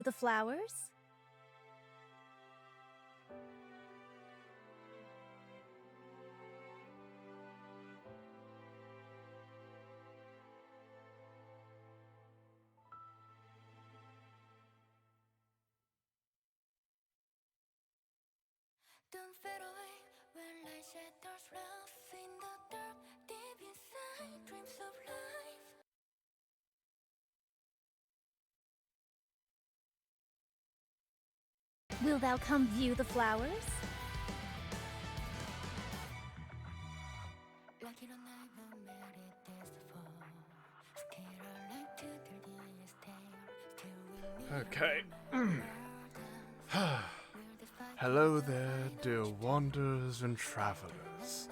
The flowers? Don't fade away when light shatters rough in the dark, deep inside dreams of life. Will thou come view the flowers? Like you don't ever made it this far. Still alive to tell this tale. Still with me. Okay. Hello there, dear wanderers and travelers.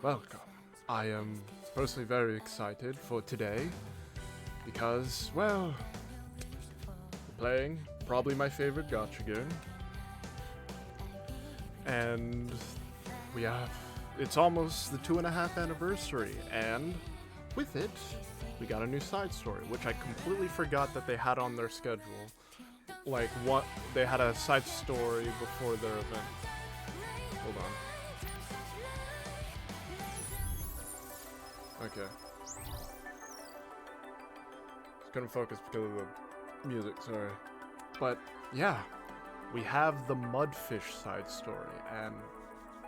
Welcome. I am personally very excited for today because, well, we're playing probably my favorite gacha game. And it's almost the 2.5 anniversary, and with it, we got a new side story, which I completely forgot that they had on their schedule. Like, what, they had a side story before their event. Hold on. Okay. Couldn't focus because of the music, sorry. But, yeah. We have the Mudfish Side Story, and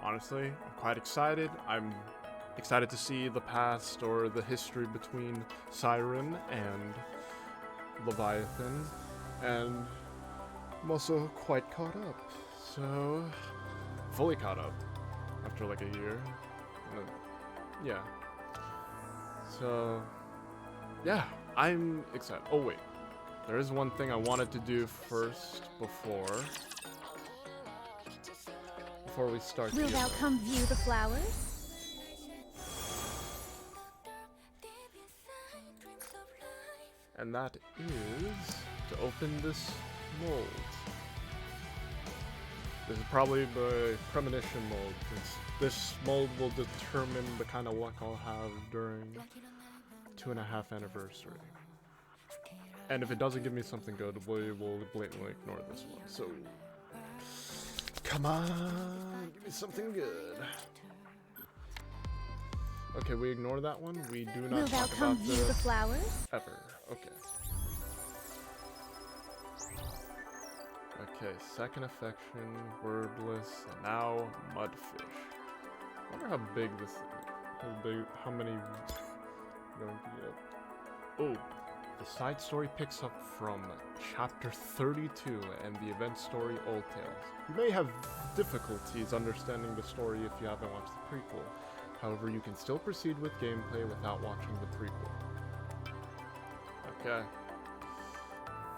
honestly, I'm quite excited. I'm excited to see the past or the history between Siren and Leviathan, and I'm also quite caught up. So, fully caught up after like a year. Yeah. So, yeah, I'm excited. Oh wait. There is one thing I wanted to do first before we start. Will thou come view the flowers? And that is to open this mold. This is probably the premonition mold. This mold will determine the kind of luck I'll have during 2.5 anniversary. And if it doesn't give me something good, we will blatantly ignore this one. So, come on, give me something good. Okay, we ignore that one. We do not talk about the flowers ever. Okay. Okay, second affection, wordless, and now mudfish. I wonder how big this is. How many going to get? Oh. The side story picks up from chapter 32 and the event story Old Tales. You may have difficulties understanding the story if you haven't watched the prequel. However, you can still proceed with gameplay without watching the prequel. Okay.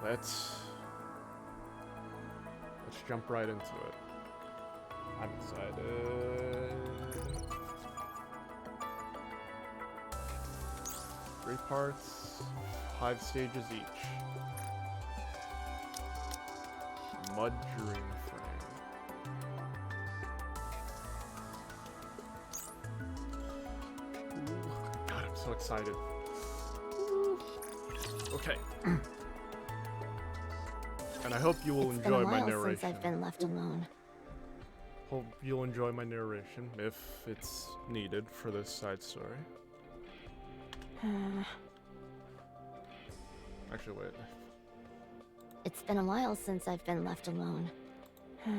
Let's jump right into it. I'm excited. 3 parts. 5 stages each. Mud Dream Frame. Ooh, God, I'm so excited. Ooh. Okay. And I hope you will enjoy my narration. Since I've been left alone. Hope you'll enjoy my narration if it's needed for this side story. Actually, wait. It's been a while since I've been left alone. I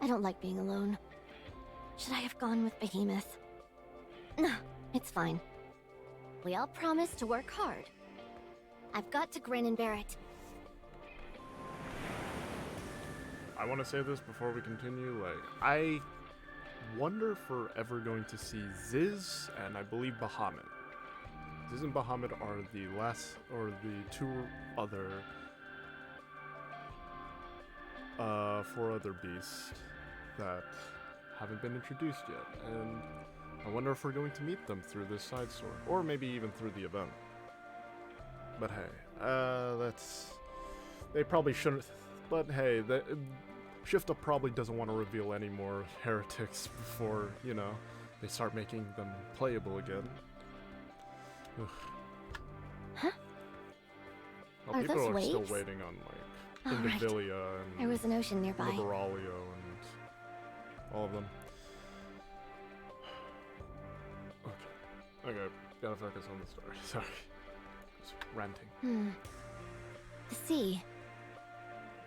don't like being alone. Should I have gone with Behemoth? No, it's fine. We all promised to work hard. I've got to grin and bear it. I want to say this before we continue, like, I wonder if we're ever going to see Ziz and I believe Bahamut. Ziz and Bahamut are the last, or the 2 other, 4 other beasts that haven't been introduced yet, and I wonder if we're going to meet them through this side story, or maybe even through the event. But hey, they probably shouldn't, but hey, Shift Up probably doesn't want to reveal any more heretics before, you know, they start making them playable again. Ugh. Huh? Are People those are still waves? waiting on Oh, like right. Indivilia and There was an ocean nearby. Liberalio and all of them. Okay, gotta focus on the story. Sorry, just ranting. The sea.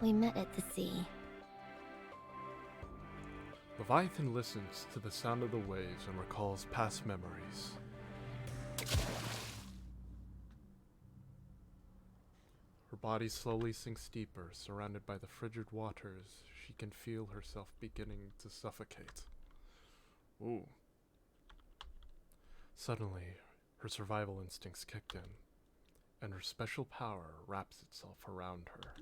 We met at the sea. Leviathan listens to the sound of the waves and recalls past memories. Her body slowly sinks deeper, surrounded by the frigid waters. She can feel herself beginning to suffocate. Ooh. Suddenly, her survival instincts kicked in, and her special power wraps itself around her.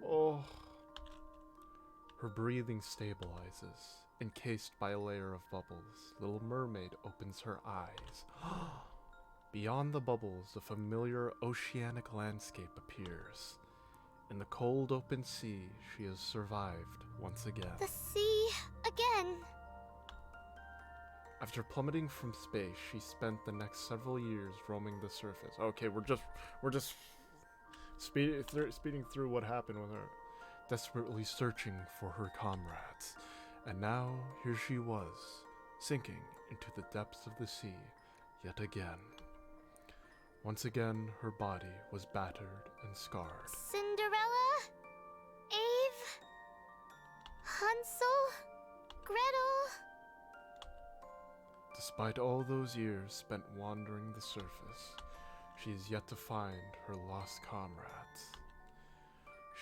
Oh. Her breathing stabilizes. Encased by a layer of bubbles, Little Mermaid opens her eyes. Beyond the bubbles, a familiar oceanic landscape appears. In the cold open sea, she has survived once again. The sea again. After plummeting from space, she spent the next several years roaming the surface. Okay, we're just speeding through what happened with her, desperately searching for her comrades. And now here she was, sinking into the depths of the sea yet again. Once again, her body was battered and scarred. Cinderella? Eve? Hansel? Gretel? Despite all those years spent wandering the surface, she is yet to find her lost comrades.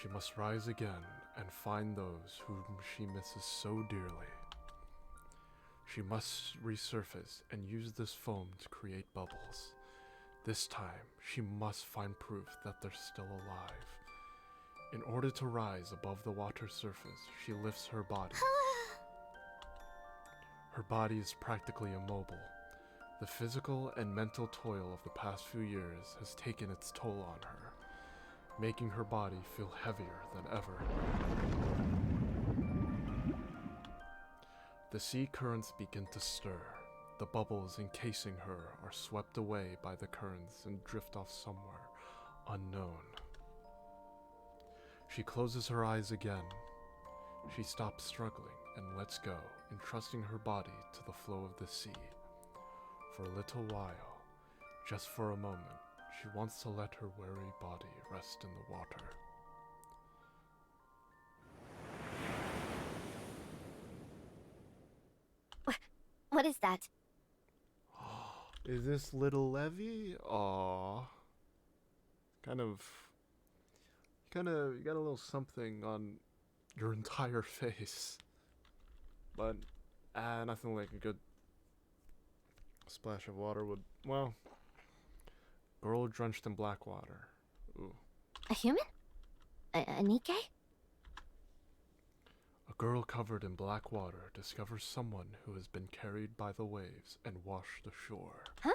She must rise again and find those whom she misses so dearly. She must resurface and use this foam to create bubbles. This time, she must find proof that they're still alive. In order to rise above the water surface, she lifts her body. Her body is practically immobile. The physical and mental toil of the past few years has taken its toll on her, making her body feel heavier than ever. The sea currents begin to stir. The bubbles encasing her are swept away by the currents and drift off somewhere unknown. She closes her eyes again. She stops struggling and lets go, entrusting her body to the flow of the sea. For a little while, just for a moment, she wants to let her weary body rest in the water. What is that? Is this little Levy? Aww. You got a little something on your entire face. But, nothing like a good splash of water would, well, girl drenched in black water. Ooh. A human? A Nikke? A girl covered in black water discovers someone who has been carried by the waves and washed ashore. Huh?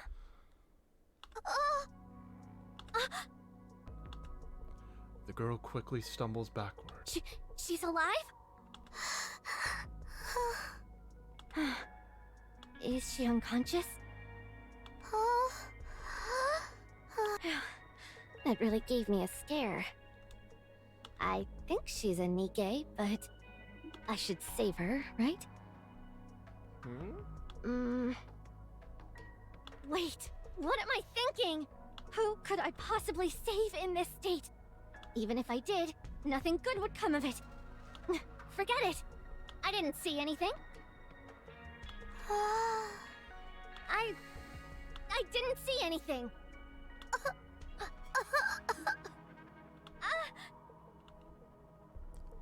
The girl quickly stumbles backward. She's alive? Is she unconscious? That really gave me a scare. I think she's a Nikke, but I should save her, right? Wait, what am I thinking? Who could I possibly save in this state? Even if I did, nothing good would come of it. Forget it. I didn't see anything. I didn't see anything.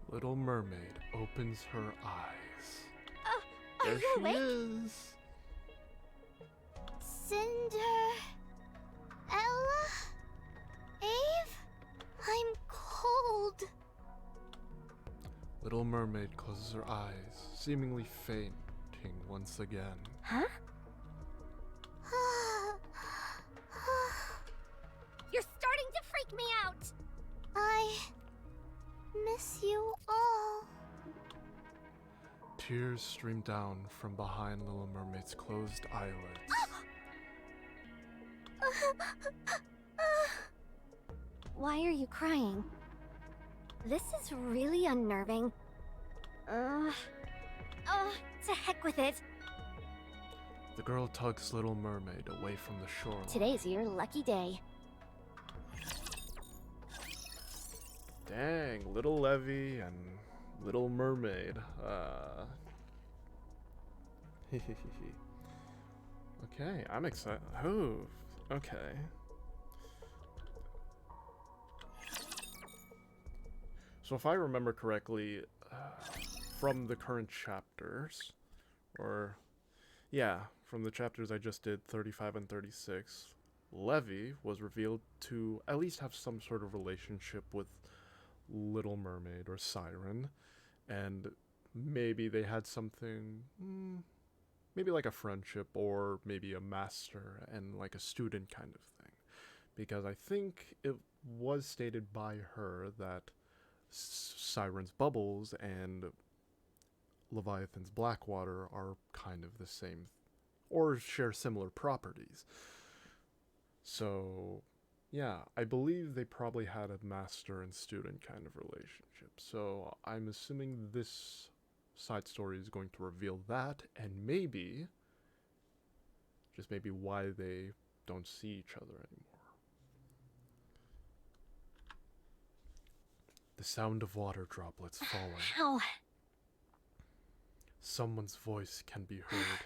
Little Mermaid opens her eyes. Are There you she awake? is. Cinderella? Eve? I'm cold. Little Mermaid closes her eyes, seemingly fainting once again. Huh? You're starting to freak me out. I miss you all. Tears stream down from behind Little Mermaid's closed eyelids. Why are you crying? This is really unnerving. To heck with it. The girl tugs Little Mermaid away from the shoreline. Today's your lucky day. Dang, Little Levy and Little Mermaid. Okay, I'm excited. Oh, okay. So if I remember correctly, from the current chapters, or yeah, from the chapters I just did, 35 and 36, Levy was revealed to at least have some sort of relationship with Little Mermaid or Siren, and maybe they had something, maybe like a friendship or maybe a master and like a student kind of thing, because I think it was stated by her that Siren's bubbles and Leviathan's Blackwater are kind of the same, or share similar properties. So, yeah, I believe they probably had a master and student kind of relationship. So, I'm assuming this side story is going to reveal that, and maybe, just maybe, why they don't see each other anymore. The sound of water droplets falling. Ow. Someone's voice can be heard.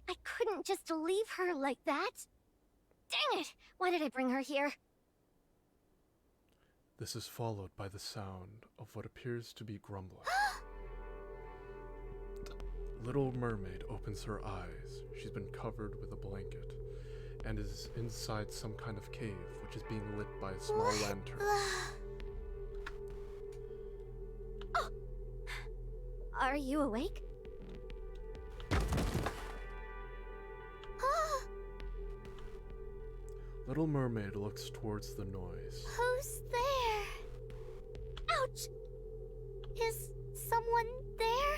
I couldn't just leave her like that. Dang it! Why did I bring her here? This is followed by the sound of what appears to be grumbling. Little Mermaid opens her eyes. She's been covered with a blanket and is inside some kind of cave, which is being lit by a small lantern. Oh. Are you awake? Little Mermaid looks towards the noise. Who's there? Ouch! Is someone there?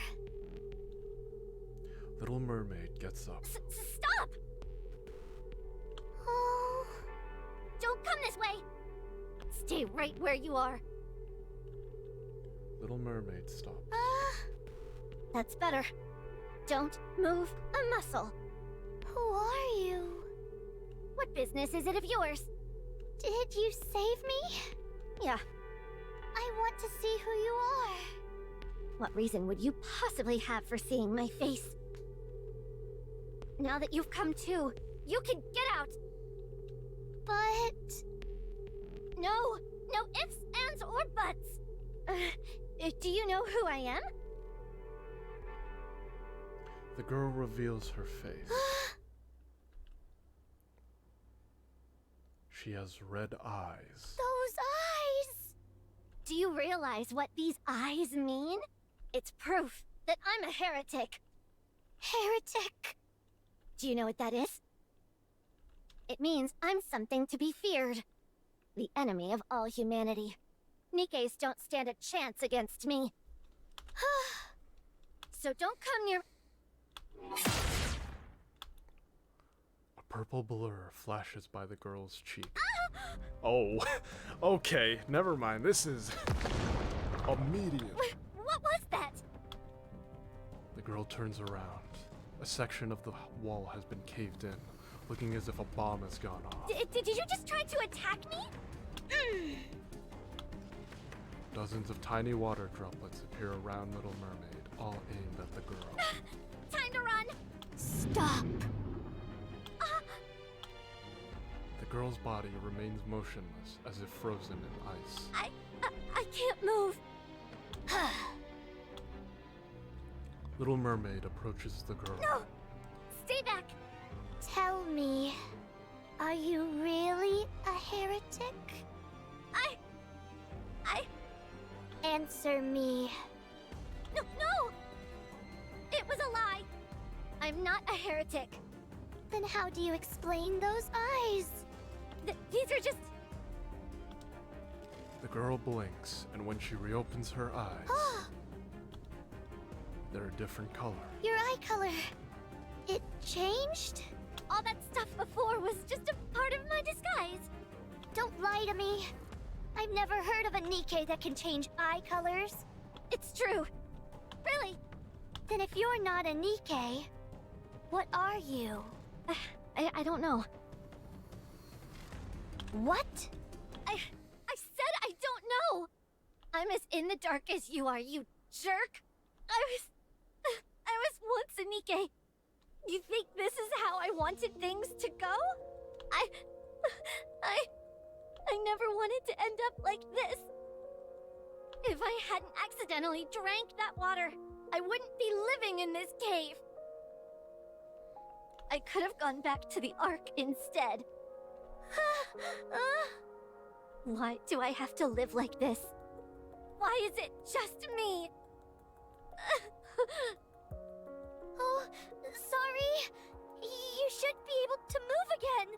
Little Mermaid gets up. Stop! Oh, don't come this way! Stay right where you are. Little Mermaid stops. That's better. Don't move a muscle. Who are you? What business is it of yours? Did you save me? Yeah. I want to see who you are. What reason would you possibly have for seeing my face? Now that you've come to, you can get out! But... No ifs, ands, or buts! Do you know who I am? The girl reveals her face. She has red eyes. Those eyes! Do you realize what these eyes mean? It's proof that I'm a heretic. Heretic? Do you know what that is? It means I'm something to be feared. The enemy of all humanity. Nikkes don't stand a chance against me. So don't come near... A purple blur flashes by the girl's cheek. Oh, okay, never mind. This is immediate. What was that? The girl turns around. A section of the wall has been caved in, looking as if a bomb has gone off. Did you just try to attack me? Dozens of tiny water droplets appear around Little Mermaid, all aimed at the girl. Time to run! Stop! The girl's body remains motionless, as if frozen in ice. I can't move. Little Mermaid approaches the girl. No! Stay back! Tell me, are you really a heretic? I... Answer me. No! It was a lie! I'm not a heretic. Then how do you explain those eyes? These are just... The girl blinks, and when she reopens her eyes, they're a different color. Your eye color. It changed? All that stuff before was just a part of my disguise. Don't me. I've never heard of a Nikke that can change eye colors. It's true. Really? Then if you're not a Nikke, what are you? I don't know. What? I said I don't know! I'm as in the dark as you are, you jerk! I was once a Nikke. You think this is how I wanted things to go? I never wanted to end up like this. If I hadn't accidentally drank that water, I wouldn't be living in this cave. I could have gone back to the Ark instead. Why do I have to live like this? Why is it just me? Oh, sorry. You should be able to move again.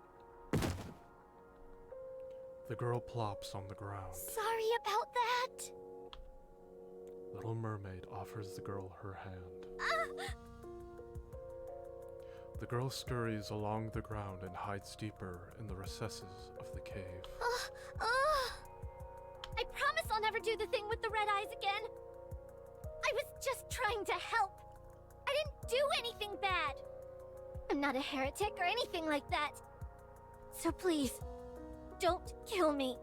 The girl plops on the ground. Sorry about that. Little Mermaid offers the girl her hand. The girl scurries along the ground and hides deeper in the recesses of the cave. I promise I'll never do the thing with the red eyes again. I was just trying to help. I didn't do anything bad. I'm not a heretic or anything like that. So please, don't kill me.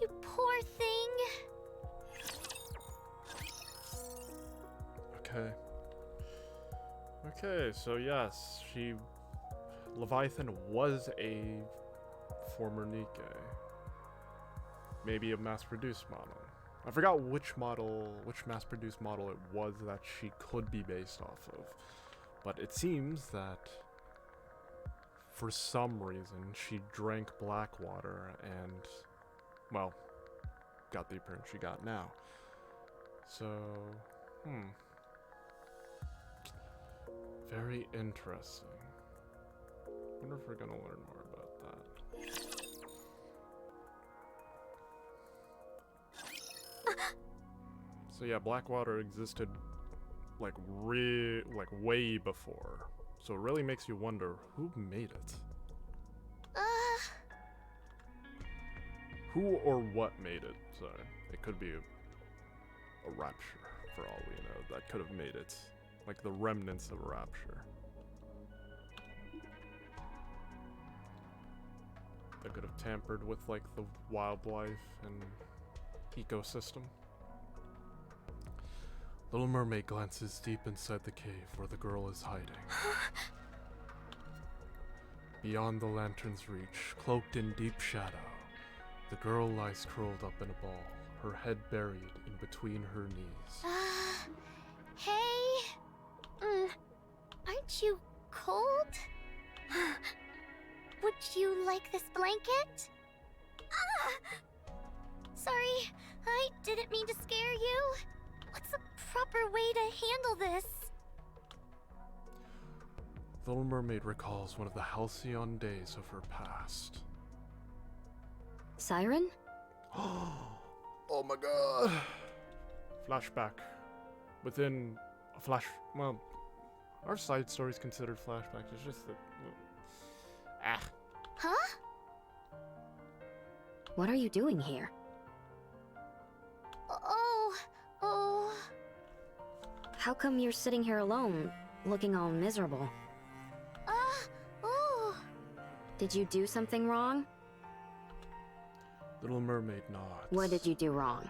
You poor thing. Okay, so yes, Leviathan was a former Nikke. Maybe a mass-produced model. I forgot which mass-produced model it was that she could be based off of. But it seems that for some reason she drank black water and, well, got the appearance she got now. So, very interesting. Wonder if we're gonna learn more about that. So yeah, Blackwater existed like way before. So it really makes you wonder who made it. Who or what made it? So it could be a rapture for all we know. That could have made it. Like the remnants of a rapture. That could have tampered with like the wildlife and ecosystem. Little Mermaid glances deep inside the cave where the girl is hiding. Beyond the lantern's reach, cloaked in deep shadow, the girl lies curled up in a ball, her head buried in between her knees. Hey, aren't you cold? Would you like this blanket? Sorry, I didn't mean to scare you. What's the proper way to handle this? The Little Mermaid recalls one of the halcyon days of her past. Siren? Oh my god! Flashback. Within a flash... Well, our side stories considered flashbacks. It's just that... Huh? What are you doing here? Oh... How come you're sitting here alone, looking all miserable? Oh... Did you do something wrong? Little Mermaid nods. What did you do wrong?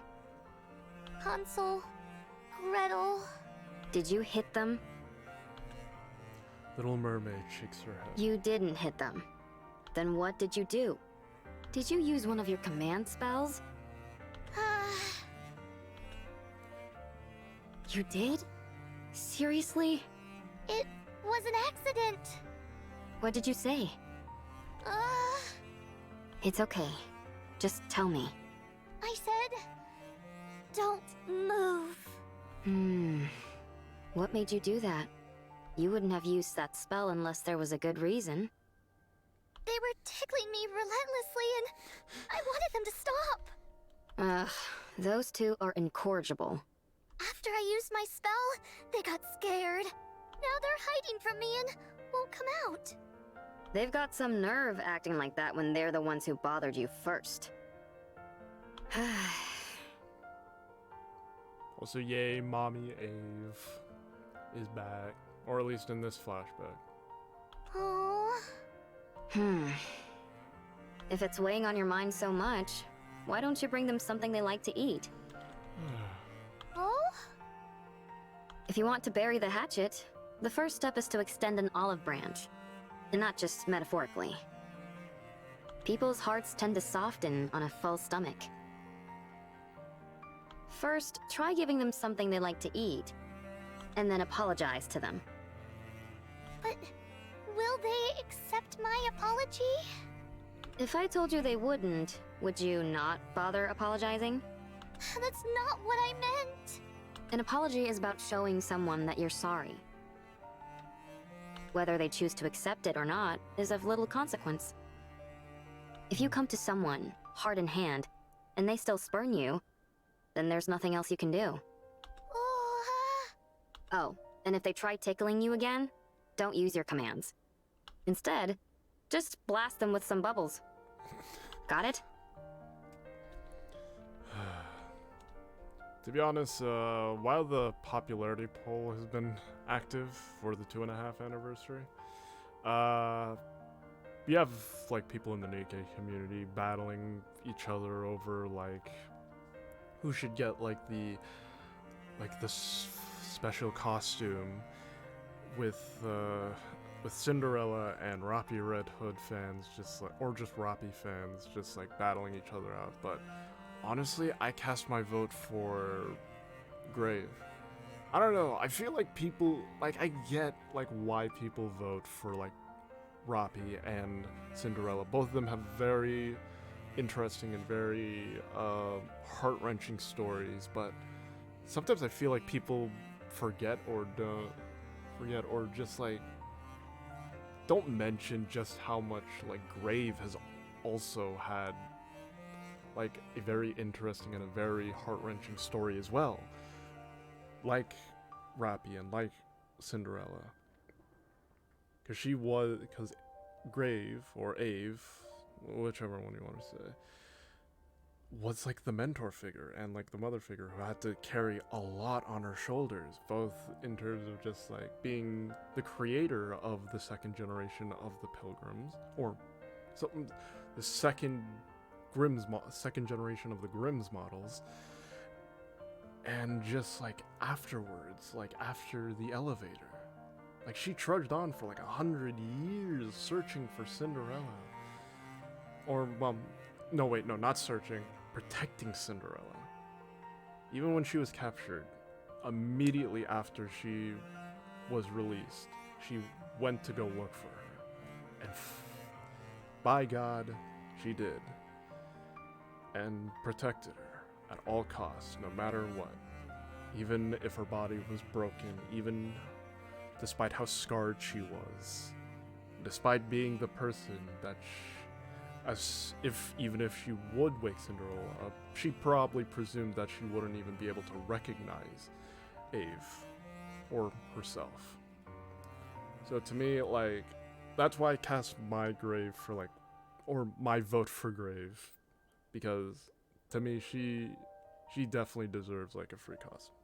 Hansel... Gretel... Did you hit them? Little Mermaid shakes her head. You didn't hit them. Then what did you do? Did you use one of your command spells? You did? Seriously? It was an accident. What did you say? It's okay. Just tell me. I said... Don't move. What made you do that? You wouldn't have used that spell unless there was a good reason. They were tickling me relentlessly and I wanted them to stop. Those two are incorrigible. After I used my spell, they got scared. Now they're hiding from me and won't come out. They've got some nerve acting like that when they're the ones who bothered you first. Also, yay, Mommy Ave is back. Or at least in this flashback. Oh. If it's weighing on your mind so much, why don't you bring them something they like to eat? Oh? If you want to bury the hatchet, the first step is to extend an olive branch. And not just metaphorically. People's hearts tend to soften on a full stomach. First, try giving them something they like to eat, and then apologize to them. But will they accept my apology? If I told you they wouldn't, would you not bother apologizing? That's not what I meant. An apology is about showing someone that you're sorry. Whether they choose to accept it or not is of little consequence. If you come to someone, heart in hand, and they still spurn you, then there's nothing else you can do. Oh, and if they try tickling you again, don't use your commands. Instead, just blast them with some bubbles. Got it? To be honest, while the popularity poll has been active for the 2.5 anniversary, you have like people in the Nikke community battling each other over like who should get like the special costume with Cinderella and Roppy Red Hood fans just like, or just Roppy fans just like battling each other out. But honestly, I cast my vote for Grave. I don't know, I feel like people, like, I get, like, why people vote for, like, Roppy and Cinderella. Both of them have very interesting and very, heart-wrenching stories, but sometimes I feel like people forget or just, like, don't mention just how much, like, Grave has also had like a very interesting and a very heart-wrenching story as well, like Roppy and like Cinderella, because Grave or Ave, whichever one you want to say, was like the mentor figure and like the mother figure who had to carry a lot on her shoulders, both in terms of just like being the creator of the second generation of the Pilgrims, or something, the second generation of the Grimm's models, and just like afterwards, like after the elevator, like she trudged on for like 100 years searching for Cinderella, or not searching, protecting Cinderella. Even when she was captured, immediately after she was released, she went to go look for her, and by God, she did. And protected her at all costs, no matter what. Even if her body was broken, even despite how scarred she was, despite being the person that even if she would wake Cinderella up, she probably presumed that she wouldn't even be able to recognize Ave or herself. So to me, like, that's why I cast my Grave for like, or my vote for Grave. Because, to me, she definitely deserves, like, a free costume.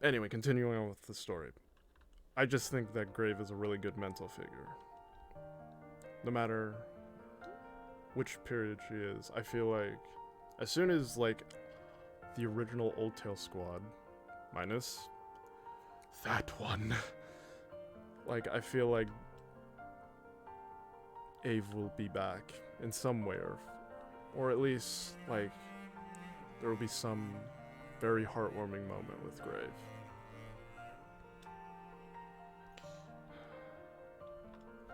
Anyway, continuing on with the story. I just think that Grave is a really good mental figure. No matter which period she is, I feel like, as soon as, like, the original Old Tail squad, minus that one, like, I feel like Ave will be back in some way, or at least, like, there will be some very heartwarming moment with Grave.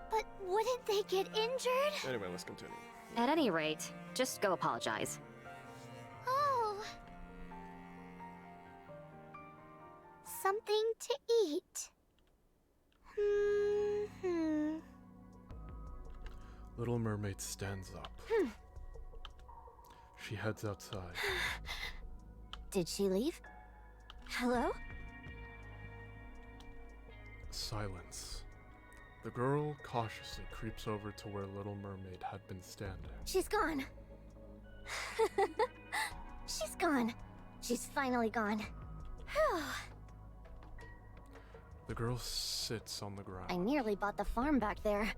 But wouldn't they get injured? Anyway, let's continue. At any rate, just go apologize. Oh. Something to eat. Little Mermaid stands up. She heads outside. Did she leave? Hello? Silence. The girl cautiously creeps over to where Little Mermaid had been standing. She's gone. She's gone. She's finally gone. Whew. The girl sits on the ground. I nearly bought the farm back there.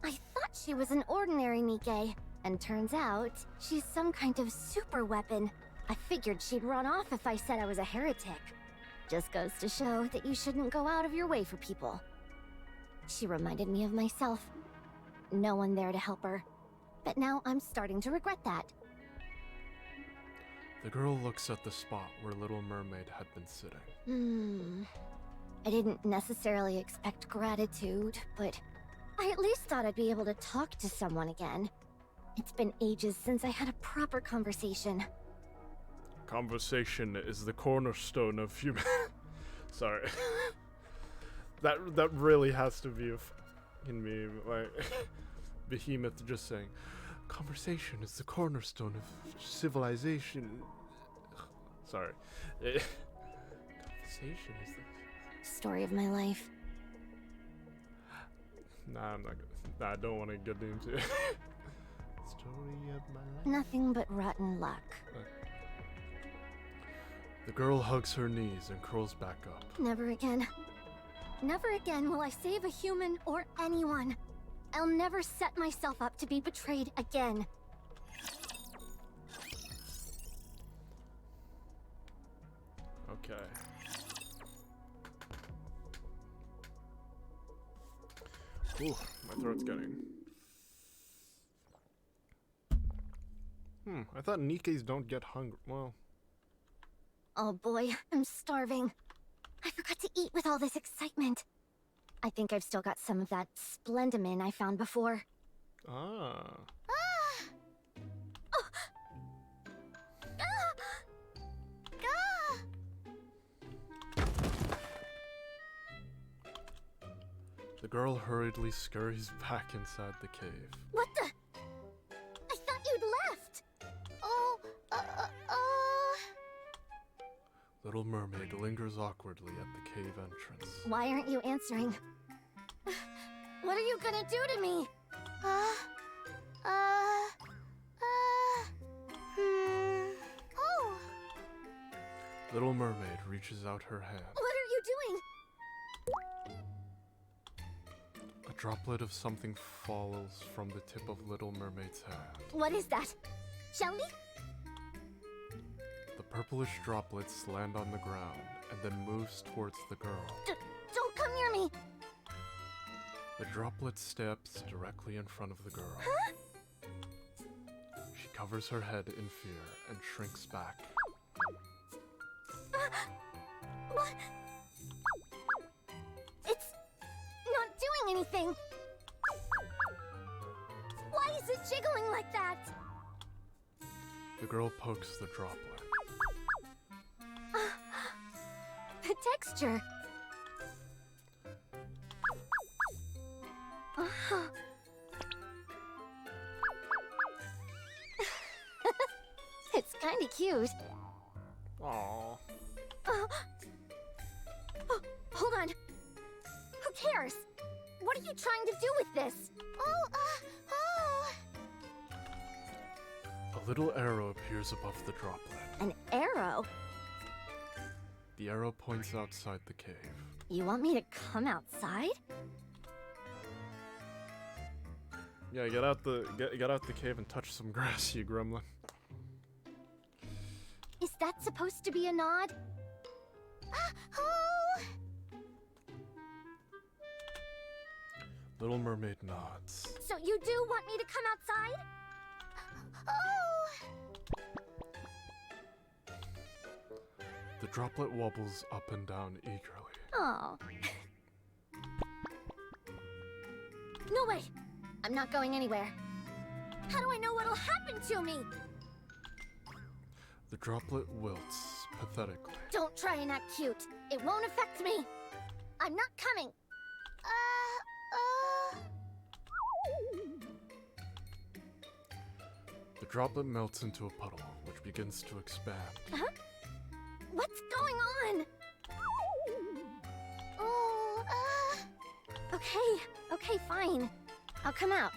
I thought she was an ordinary Nikke, and turns out she's some kind of super weapon. I figured she'd run off if I said I was a heretic. Just goes to show that you shouldn't go out of your way for people. She reminded me of myself. No one there to help her. But now I'm starting to regret that. The girl looks at the spot where Little Mermaid had been sitting. I didn't necessarily expect gratitude, but I at least thought I'd be able to talk to someone again. It's been ages since I had a proper conversation. Conversation is the cornerstone of human. Sorry. that really has to be a fucking meme. Like Behemoth just saying, conversation is the cornerstone of civilization. Sorry. Conversation is the Story of my life. Nah, I'm not gonna. Nah, I don't want to get into it. Story of my life. Nothing but rotten luck. The girl hugs her knees and curls back up. Never again. Never again will I save a human or anyone. I'll never set myself up to be betrayed again. Okay. Ooh, my throat's getting. I thought Nikkes don't get hungry. Well. Oh boy, I'm starving. I forgot to eat with all this excitement. I think I've still got some of that splendamin I found before. Ah. The girl hurriedly scurries back inside the cave. What the? I thought you'd left! Little Mermaid lingers awkwardly at the cave entrance. Why aren't you answering? What are you gonna do to me? Oh! Little Mermaid reaches out her hand. What are you doing? A droplet of something falls from the tip of Little Mermaid's hand. What is that? Jelly? The purplish droplets land on the ground and then moves towards the girl. Don't come near me! The droplet steps directly in front of the girl. Huh? She covers her head in fear and shrinks back. What? It's not doing anything. Why is it jiggling like that? The girl pokes the droplet. The texture. It's kinda cute. Aww. Hold on. Who cares? What are you trying to do with this? A little arrow appears above the droplet. An arrow? The arrow points outside the cave. You want me to come outside? Yeah, get out the cave and touch some grass, you gremlin. Is that supposed to be a nod? Little Mermaid nods. So you do want me to come outside? The droplet wobbles up and down eagerly. Oh. No way! I'm not going anywhere. How do I know what'll happen to me? The droplet wilts pathetically. Don't try and act cute. It won't affect me. I'm not coming. The droplet melts into a puddle, which begins to expand. Huh? What's going on? Okay, Okay, fine. I'll come out.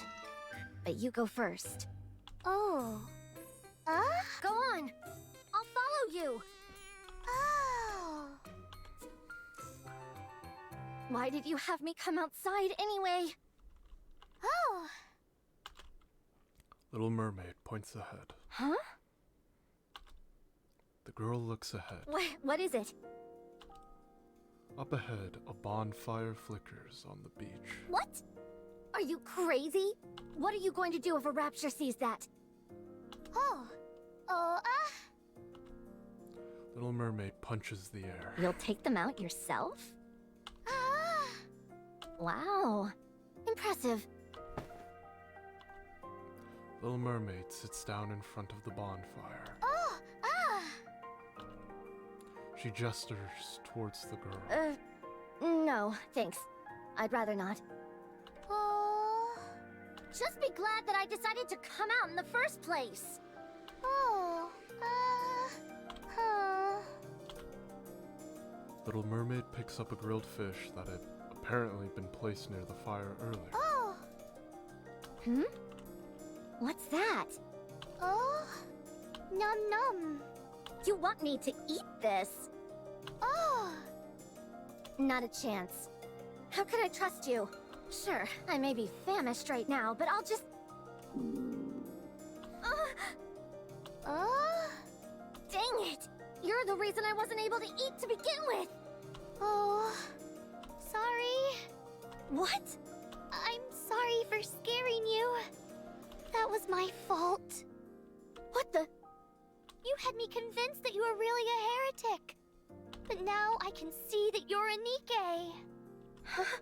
But you go first. Oh. Go on. I'll follow you. Oh. Why did you have me come outside anyway? Oh. Little Mermaid points ahead. Huh? The girl looks ahead. What is it? Up ahead, a bonfire flickers on the beach. What? Are you crazy? What are you going to do if a rapture sees that? Oh. Oh, Little Mermaid punches the air. You'll take them out yourself? ah. Wow. Impressive. Little Mermaid sits down in front of the bonfire. Oh, She gestures towards the girl. No, thanks. I'd rather not. Oh. Just be glad that I decided to come out in the first place. Oh. Huh. Little Mermaid picks up a grilled fish that had apparently been placed near the fire earlier. Oh. Hmm? What's that? Oh. Num num. You want me to eat this? Oh. Not a chance. How can I trust you? Sure, I may be famished right now, but I'll just... Dang it! You're the reason I wasn't able to eat to begin with! Oh. Sorry. What? I'm sorry for scaring you. That was my fault. What the... You had me convinced that you were really a heretic. But now I can see that you're a Nikke. Huh?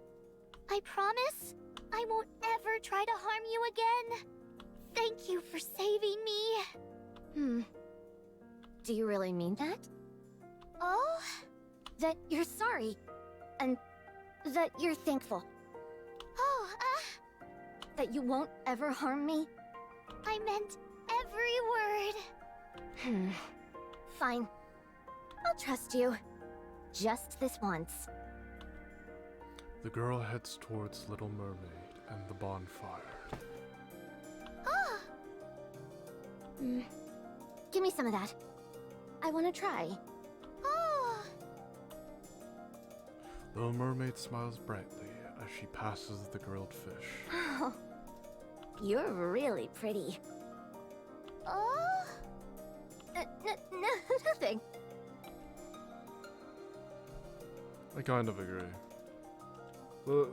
I promise I won't ever try to harm you again. Thank you for saving me. Do you really mean that? Oh? That you're sorry, and that you're thankful. Oh, That you won't ever harm me? I meant every word. Fine. I'll trust you. Just this once. The girl heads towards Little Mermaid and the bonfire. Oh. Give me some of that. I want to try. Oh. Little Mermaid smiles brightly as she passes the grilled fish. Oh, you're really pretty. Oh. Nothing. I kind of agree. Well,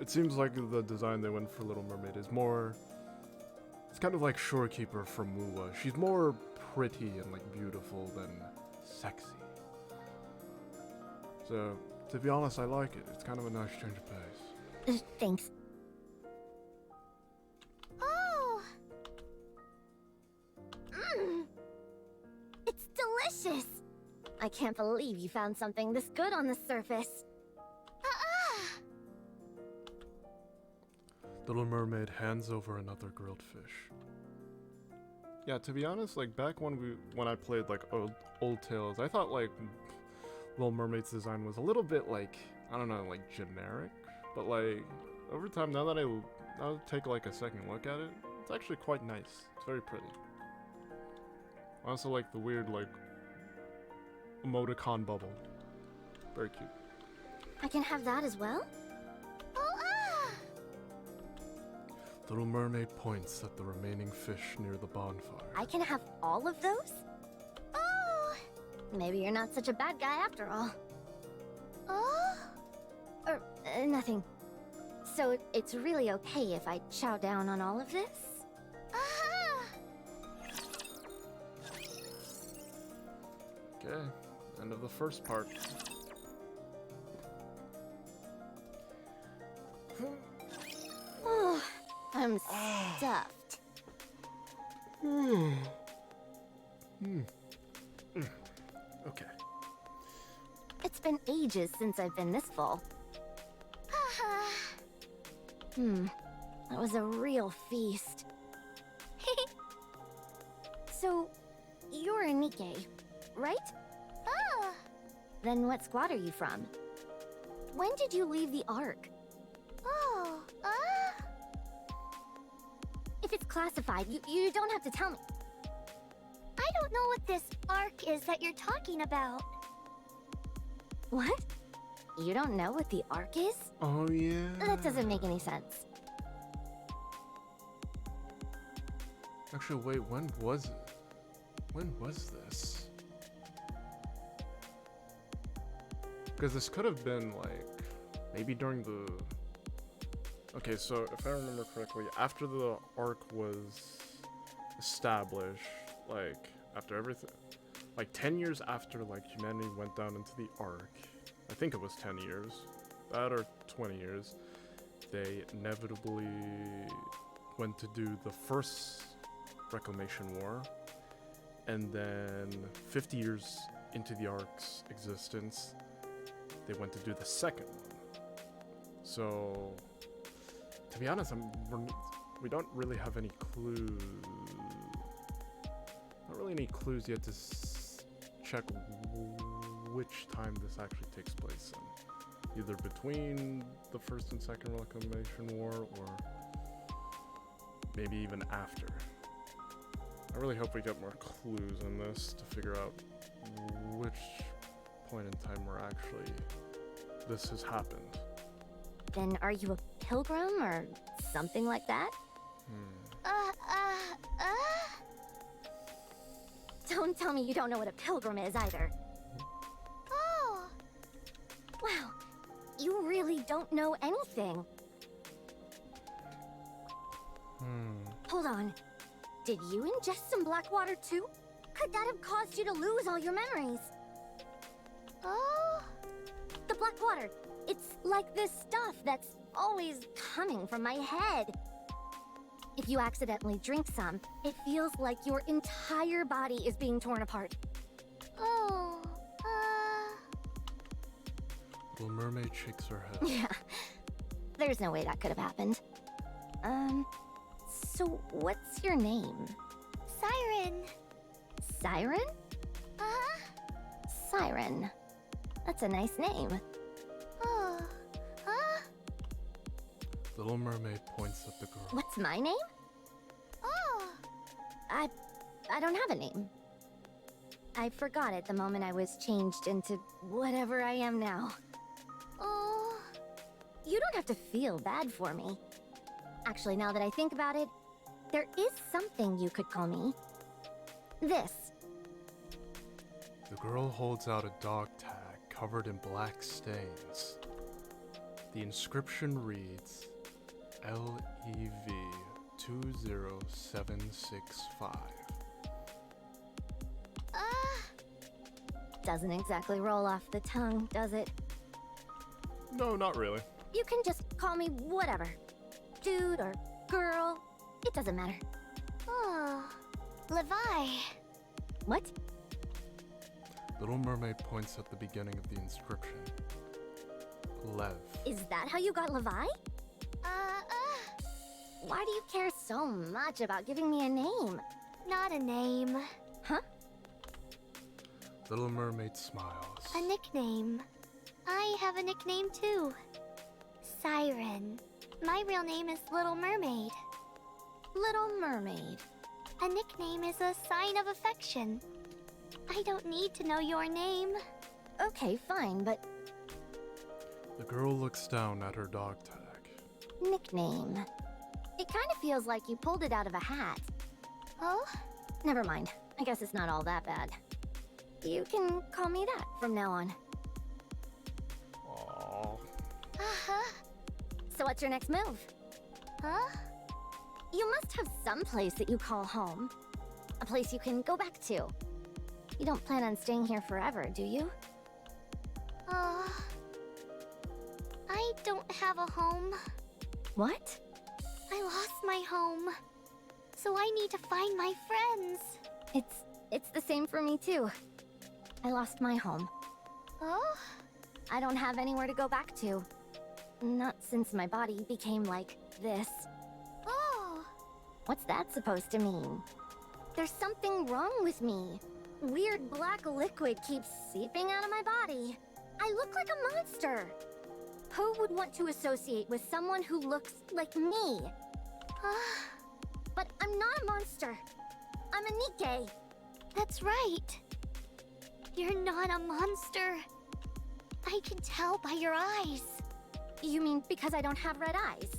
it seems like the design they went for Little Mermaid is more... It's kind of like Shorekeeper from Muwa. She's more pretty and like beautiful than sexy. So, to be honest, I like it. It's kind of a nice change of pace. Thanks. Oh. It's delicious! I can't believe you found something this good on the surface. Little Mermaid hands over another grilled fish. Yeah, to be honest, like back when I played like old Tales, I thought like Little Mermaid's design was a little bit like, I don't know, like generic. But like over time, now that I'll take like a second look at it, it's actually quite nice. It's very pretty. I also like the weird like emoticon bubble. Very cute. I can have that as well? Little Mermaid points at the remaining fish near the bonfire. I can have all of those? Oh. Maybe you're not such a bad guy after all. Oh. Nothing. So it's really okay if I chow down on all of this? Okay, end of the first part. Oh, I'm stuffed. Okay. It's been ages since I've been this full. That was a real feast. So, you're a Nikke, right? Oh. Then what squad are you from? When did you leave the Ark? Oh. classified. You don't have to tell me. I don't know what this arc is that you're talking about. What? You don't know what the arc is? Oh, yeah. That doesn't make any sense. Actually, wait, when was it? When was this? Because this could have been, like, maybe during the... Okay, so if I remember correctly, after the arc was established, like, after everything... Like, 10 years after, like, humanity went down into the arc, I think it was 10 years, that or 20 years, they inevitably went to do the first Reclamation War, and then 50 years into the arc's existence, they went to do the second one. So, to be honest, we don't really have any clues. Not really any clues yet to check which time this actually takes place in. Either between the first and second Reclamation War, or maybe even after. I really hope we get more clues in this to figure out which point in time where actually this has happened. Then are you a pilgrim or something like that? Don't tell me you don't know what a pilgrim is either. Oh, Wow, you really don't know anything. Hold on. Did you ingest some black water too? Could that have caused you to lose all your memories? oh, The black water, it's like this stuff that's always coming from my head. If you accidentally drink some, it feels like your entire body is being torn apart. oh, Little mermaid shakes her head. Yeah, there's no way that could have happened. So what's your name? Siren. Siren? Uh-huh. Siren. That's a nice name. Oh, huh? Little mermaid points at the girl. What's my name? Oh, I don't have a name. I forgot it the moment I was changed into whatever I am now. oh, You don't have to feel bad for me. Actually, now that I think about it, there is something you could call me. This. The girl holds out a dog tag covered in black stains. The inscription reads, LEV 20765. Doesn't exactly roll off the tongue, does it? No, not really. You can just call me whatever. Dude or girl. It doesn't matter. oh. Levi. What? Little mermaid points at the beginning of the inscription. Lev. Is that how you got Levi? Why do you care so much about giving me a name? Not a name. Huh? Little mermaid smiles. A nickname. I have a nickname too. Siren. My real name is Little Mermaid. Little Mermaid. A nickname is a sign of affection. I don't need to know your name. Okay, fine, but The girl looks down at her dog tag. nickname. It kind of feels like you pulled it out of a hat. Oh? Never mind. I guess it's not all that bad. You can call me that from now on. Aww. Uh-huh. So what's your next move? Huh? You must have some place that you call home. A place you can go back to. You don't plan on staying here forever, do you? I don't have a home. What? I lost my home. So I need to find my friends. It's the same for me too. I lost my home. Oh? I don't have anywhere to go back to. Not since my body became like this. Oh. What's that supposed to mean? There's something wrong with me. Weird black liquid keeps seeping out of my body. I look like a monster. Who would want to associate with someone who looks like me? But I'm not a monster. I'm a Nikke. That's right. You're not a monster. I can tell by your eyes. You mean because I don't have red eyes?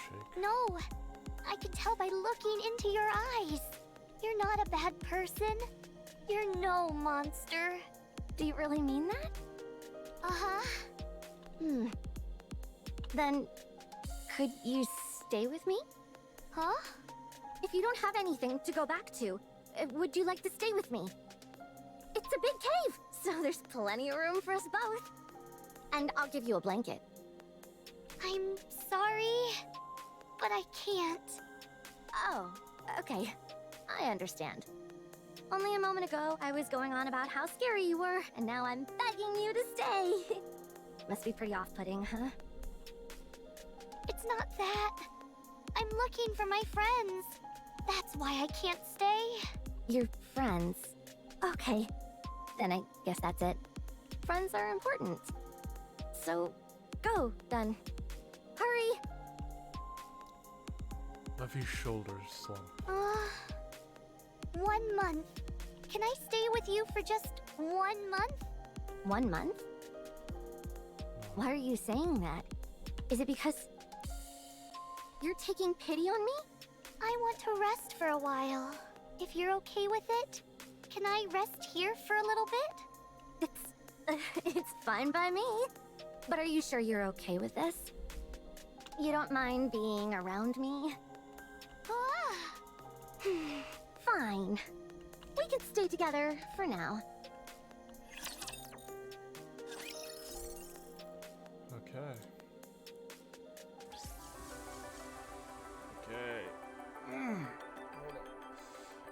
Shake. No, I can tell by looking into your eyes. You're not a bad person. You're no monster. Do you really mean that? Uh-huh. Then, could you stay with me? Huh? If you don't have anything to go back to, would you like to stay with me? It's a big cave, so there's plenty of room for us both. And I'll give you a blanket. I'm sorry, but I can't. Oh, okay. I understand. Only a moment ago, I was going on about how scary you were, and now I'm begging you to stay. Must be pretty off-putting, huh? It's not that. I'm looking for my friends. That's why I can't stay. Your friends. Okay. Then I guess that's it. Friends are important. So, go, then. Hurry! Levy's shoulders slump. 1 month. Can I stay with you for just 1 month? 1 month? Why are you saying that? Is it because you're taking pity on me? I want to rest for a while. If you're okay with it, can I rest here for a little bit? It's fine by me. But are you sure you're okay with this? You don't mind being around me? Ah, Fine. We can stay together for now. Okay. Okay. Hold on.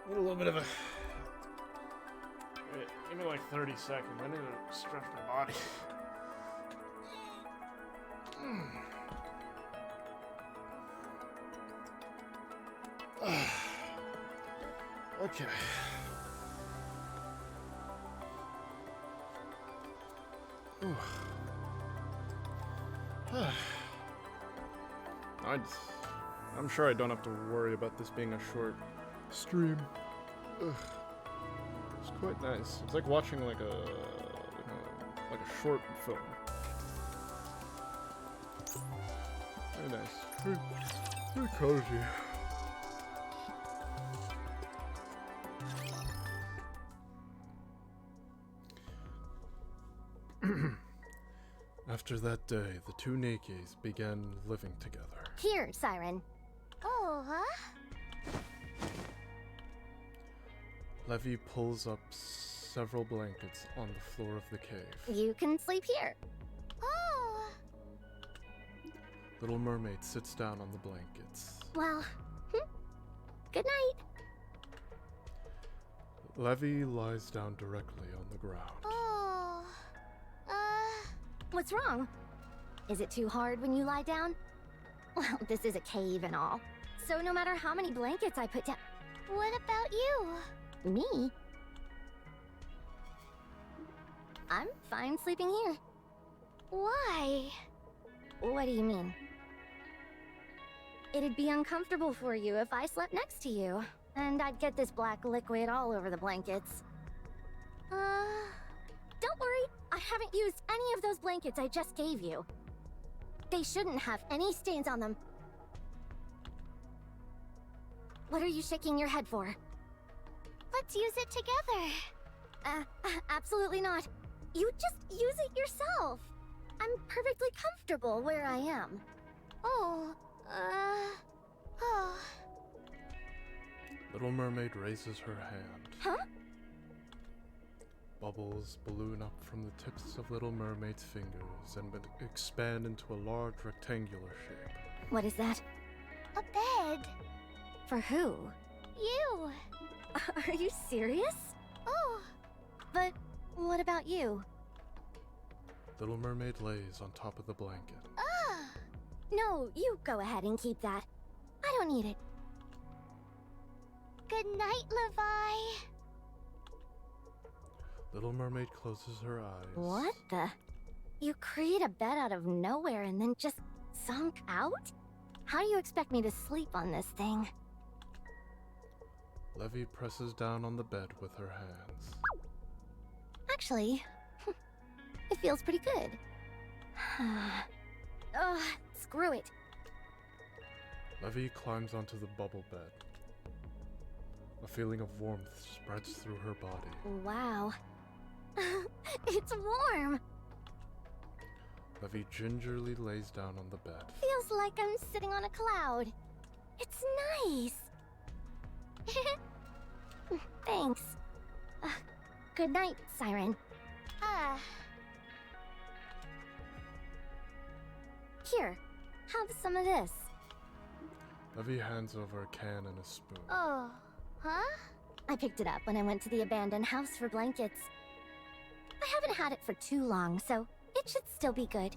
Need a little bit of a. Wait, give me like 30 seconds. I need to stretch my body. Okay. I'm sure I don't have to worry about this being a short stream. Ugh. It's quite nice. It's like watching like a short film. Very nice. Very cozy. After that day, the two Nikkes began living together. Here, Siren. oh, huh? Levy pulls up several blankets on the floor of the cave. You can sleep here. Oh, Little Mermaid sits down on the blankets. Well, good night. Levy lies down directly on the ground. oh, What's wrong? Is it too hard when you lie down? Well, this is a cave and all. So no matter how many blankets I put down... what about you? Me? I'm fine sleeping here. Why? What do you mean? It'd be uncomfortable for you if I slept next to you. And I'd get this black liquid all over the blankets. Don't worry, I haven't used any of those blankets I just gave you. They shouldn't have any stains on them. What are you shaking your head for? Let's use it together. Absolutely not. You just use it yourself. I'm perfectly comfortable where I am. Oh, oh. Little Mermaid raises her hand. Huh? Bubbles balloon up from the tips of Little Mermaid's fingers and expand into a large rectangular shape. What is that? A bed. For who? You. Are you serious? Oh, But what about you? Little Mermaid lays on top of the blanket. No, you go ahead and keep that. I don't need it. good night, Levi. Little Mermaid closes her eyes. What the? You create a bed out of nowhere and then just sunk out? How do you expect me to sleep on this thing? Levy presses down on the bed with her hands. Actually, it feels pretty good. Ugh, screw it. Levy climbs onto the bubble bed. A feeling of warmth spreads through her body. Wow. It's warm. Levy gingerly lays down on the bed. Feels like I'm sitting on a cloud. It's nice. Thanks. Good night, Siren. Here, have some of this. Levy hands over a can and a spoon. Oh, huh? I picked it up when I went to the abandoned house for blankets. I haven't had it for too long, so it should still be good.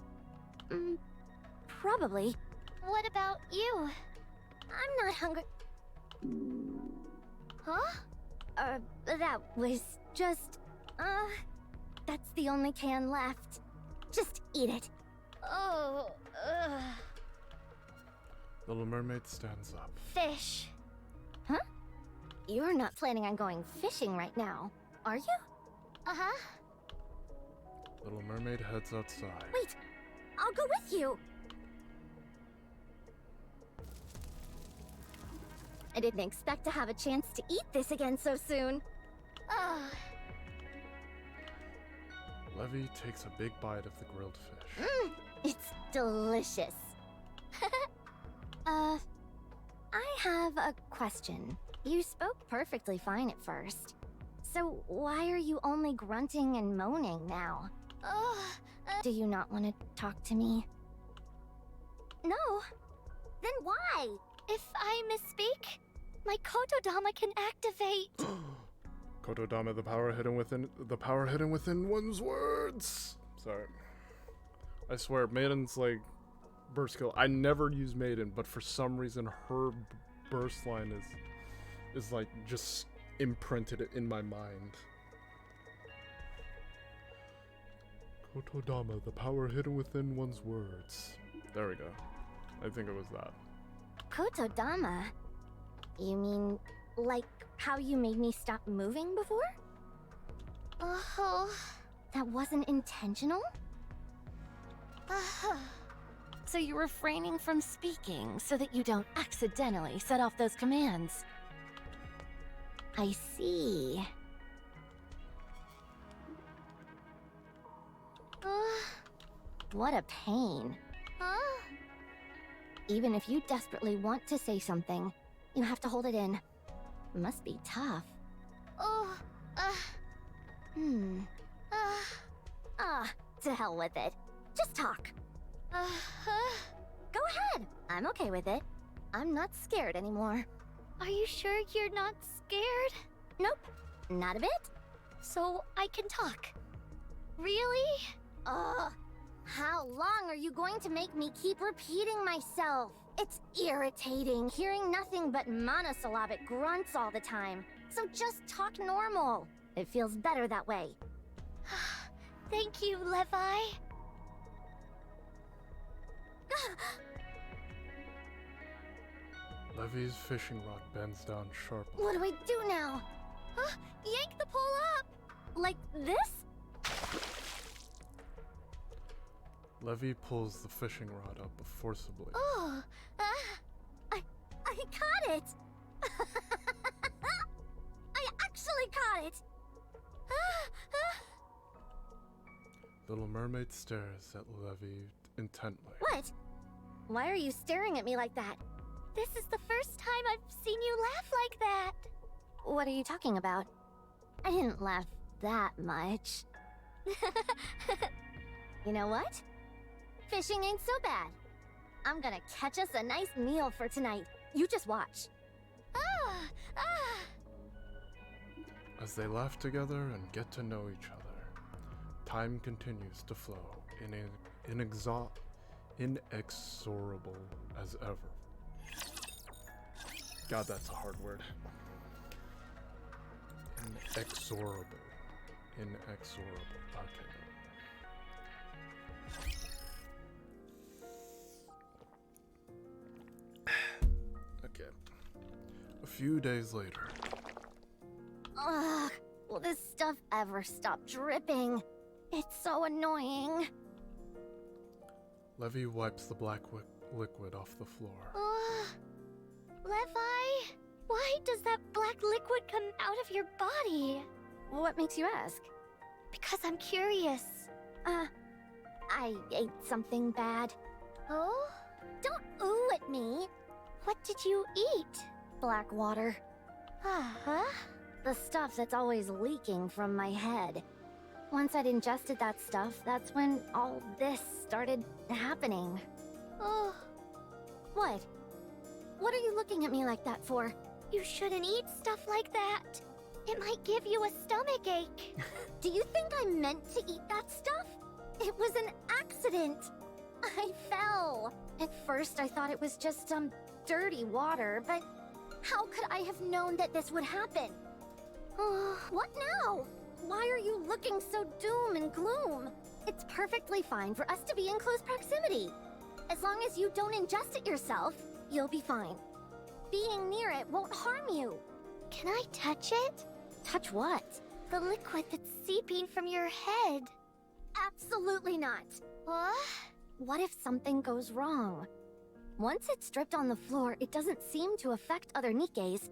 Probably. What about you? I'm not hungry. Huh? That was just... that's the only can left. Just eat it. Oh, Little Mermaid stands up. fish. Huh? You're not planning on going fishing right now, are you? Uh-huh. Little Mermaid heads outside. Wait, I'll go with you. I didn't expect to have a chance to eat this again so soon. Oh, Levy takes a big bite of the grilled fish. It's delicious. I have a question. You spoke perfectly fine at first. So why are you only grunting and moaning now? Do you not want to talk to me? No. Then why? if I misspeak, my Kotodama can activate. Kotodama, the power hidden within one's words. Sorry. I swear, Maiden's like burst kill. I never use Maiden, but for some reason her burst line is like just imprinted in my mind. Kotodama, the power hidden within one's words. There we go. I think it was that. Kotodama? You mean, like how you made me stop moving before? Oh. That wasn't intentional? So you're refraining from speaking so that you don't accidentally set off those commands. I see. What a pain. Huh? Even if you desperately want to say something, you have to hold it in. Must be tough. Oh. To hell with it. Just talk. Go ahead. I'm okay with it. I'm not scared anymore. Are you sure you're not scared? Nope. Not a bit. So I can talk. Really? How long are you going to make me keep repeating myself? It's irritating hearing nothing but monosyllabic grunts all the time. So just talk normal. It feels better that way. Thank you, Levi. Levy's fishing rod bends down sharply. What do I do now? Yank the pole up! Like this? Levy pulls the fishing rod up forcibly. Oh, I caught it! I actually caught it! Little Mermaid stares at Levy intently. What? Why are you staring at me like that? This is the first time I've seen you laugh like that. What are you talking about? I didn't laugh that much. You know what? Fishing ain't so bad. I'm gonna catch us a nice meal for tonight. You just watch. As they laugh together and get to know each other, time continues to flow inexorable as ever. God, that's a hard word. Inexorable. Okay. Okay. A few days later. Ugh, will this stuff ever stop dripping? It's so annoying. Levi wipes the black liquid off the floor. Levi, why does that black liquid come out of your body? What makes you ask? Because I'm curious. I ate something bad. Oh? Don't ooh at me. What did you eat? Black water. Uh-huh. The stuff that's always leaking from my head. Once I'd ingested that stuff, that's when all this started happening. Oh, What? What are you looking at me like that for? you shouldn't eat stuff like that. It might give you a stomachache. Do you think I meant to eat that stuff? It was an accident. I fell. At first, I thought it was just some dirty water, but how could I have known that this would happen? What now? Why are you looking so doom and gloom? It's perfectly fine for us to be in close proximity. As long as you don't ingest it yourself, you'll be fine. Being near it won't harm you. Can I touch it? Touch what? The liquid that's seeping from your head. Absolutely not. What? What if something goes wrong? Once it's dripped on the floor, it doesn't seem to affect other Nikkes.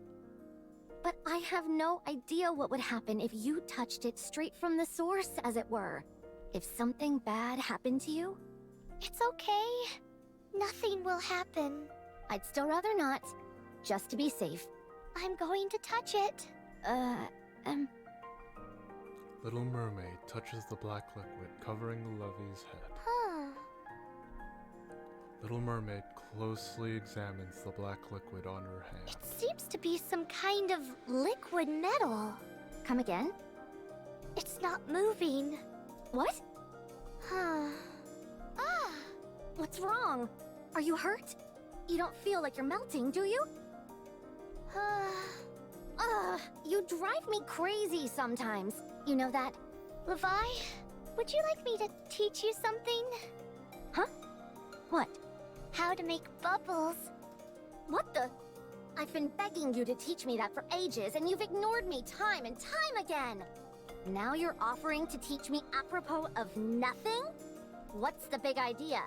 But I have no idea what would happen if you touched it straight from the source, as it were. If something bad happened to you, It's okay. Nothing will happen. I'd still rather not, just to be safe. I'm going to touch it. Little Mermaid touches the black liquid covering Levi's head. Huh. Little Mermaid closely examines the black liquid on her hand. It seems to be some kind of liquid metal. Come again? It's not moving. What? Huh. Ah! What's wrong? Are you hurt? You don't feel like you're melting, do you? You drive me crazy sometimes. You know that? Levi, would you like me to teach you something? Huh? What? How to make bubbles. What the? I've been begging you to teach me that for ages, and you've ignored me time and time again. Now you're offering to teach me apropos of nothing? What's the big idea?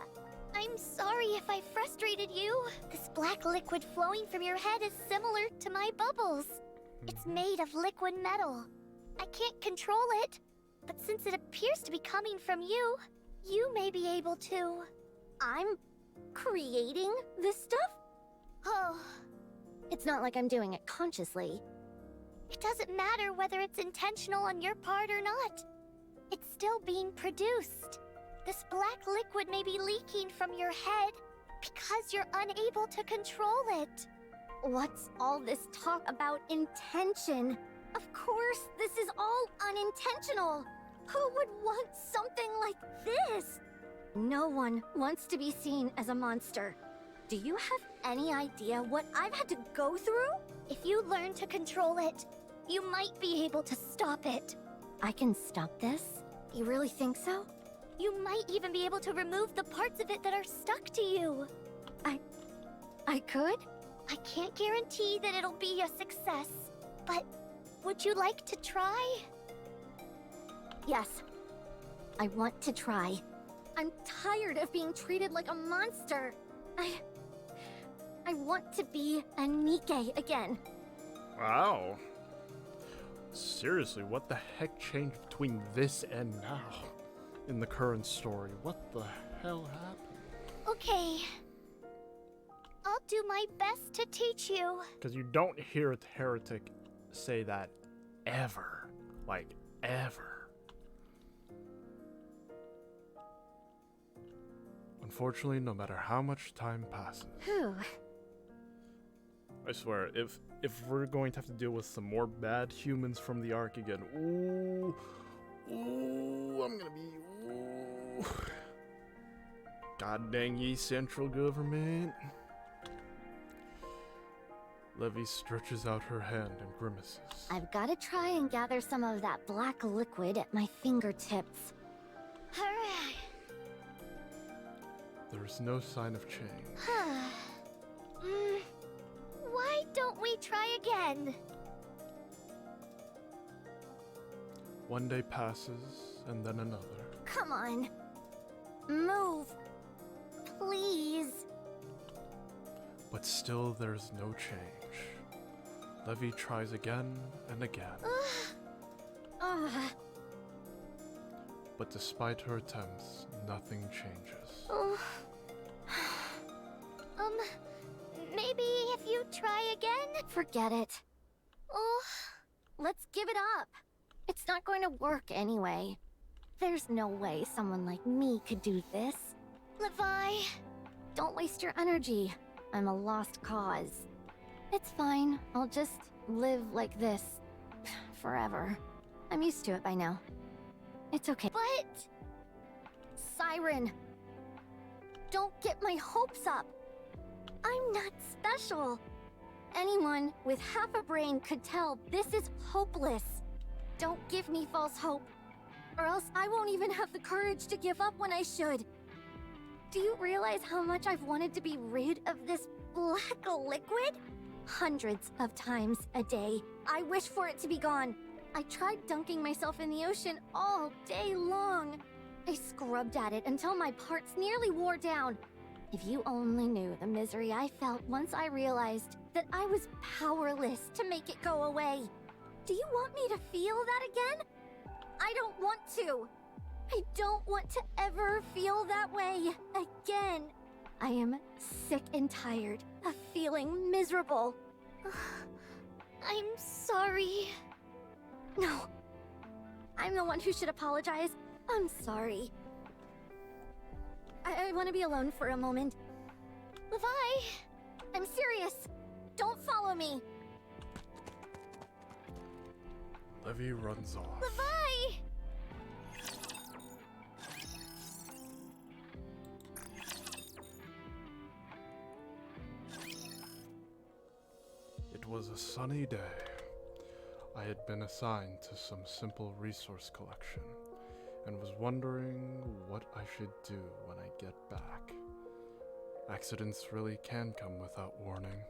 I'm sorry if I frustrated you. This black liquid flowing from your head is similar to my bubbles. It's made of liquid metal. I can't control it, but since it appears to be coming from you, you may be able to. I'm creating this stuff? Oh, It's not like I'm doing it consciously. it doesn't matter whether it's intentional on your part or not. It's still being produced. This black liquid may be leaking from your head because you're unable to control it. What's all this talk about intention? Of course, this is all unintentional. Who would want something like this? No one wants to be seen as a monster. Do you have any idea what I've had to go through? If you learn to control it, you might be able to stop it. I can stop this? You really think so? You might even be able to remove the parts of it that are stuck to you. I could? I can't guarantee that it'll be a success, but would you like to try? Yes. I want to try. I'm tired of being treated like a monster. I want to be a Nikke again. Wow. Seriously, what the heck changed between this and now? In the current story, what the hell happened? Okay. I'll do my best to teach you. Because you don't hear a heretic say that ever. Like, ever. Unfortunately, no matter how much time passes, Whew. I swear, if we're going to have to deal with some more bad humans from the Ark again, ooh, I'm gonna be, ooh. God dang ye, central government. Levi stretches out her hand and grimaces. I've got to try and gather some of that black liquid at my fingertips. Hooray! There is no sign of change. again. One day passes, and then another. Come on. Move. Please. But still there's no change. Levy tries again and again. Ugh. But despite her attempts, nothing changes. Oh. Maybe if you try again? Forget it. Oh. Let's give it up. It's not going to work anyway. There's no way someone like me could do this. Levi. Don't waste your energy. I'm a lost cause. It's fine. I'll just live like this forever. I'm used to it by now. It's okay. But... Siren! Don't get my hopes up! I'm not special! Anyone with half a brain could tell this is hopeless. Don't give me false hope, or else I won't even have the courage to give up when I should. Do you realize how much I've wanted to be rid of this black liquid? Hundreds of times a day. I wish for it to be gone. I tried dunking myself in the ocean all day long. I scrubbed at it until my parts nearly wore down. If you only knew the misery I felt once I realized that I was powerless to make it go away. Do you want me to feel that again? I don't want to. I don't want to ever feel that way again. I am sick and tired of feeling miserable. I'm sorry. No. I'm the one who should apologize. I'm sorry. I want to be alone for a moment. Levi! I'm serious. Don't follow me. Levy runs off. Levi! It was a sunny day. I had been assigned to some simple resource collection and was wondering what I should do when I get back. Accidents really can come without warning.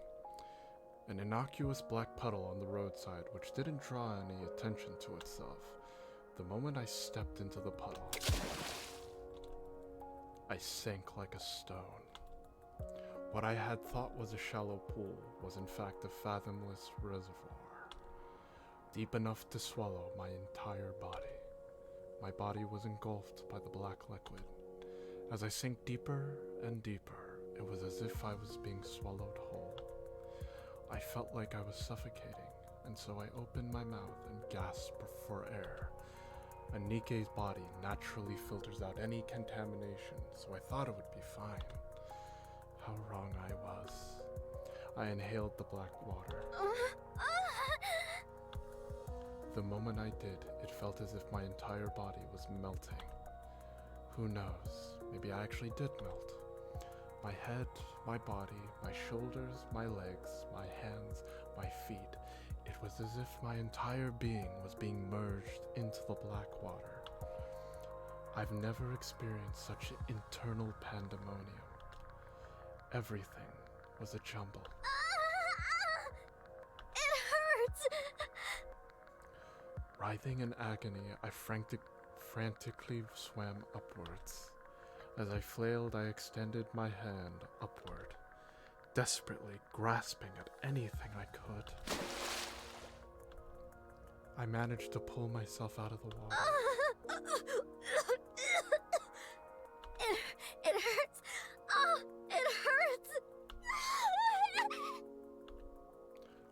An innocuous black puddle on the roadside which didn't draw any attention to itself. The moment I stepped into the puddle, I sank like a stone. What I had thought was a shallow pool was in fact a fathomless reservoir, deep enough to swallow my entire body. My body was engulfed by the black liquid. As I sank deeper and deeper, it was as if I was being swallowed whole. I felt like I was suffocating, and so I opened my mouth and gasped for air. And Nikke's body naturally filters out any contamination, so I thought it would be fine. How wrong I was. I inhaled the black water. The moment I did, it felt as if my entire body was melting. Who knows, maybe I actually did melt. My head, my body, my shoulders, my legs, my hands, my feet. It was as if my entire being was being merged into the black water. I've never experienced such internal pandemonium. Everything was a jumble. It hurts! Writhing in agony, I frantically swam upwards. As I flailed, I extended my hand upward, desperately grasping at anything I could. I managed to pull myself out of the water. It hurts. It hurts.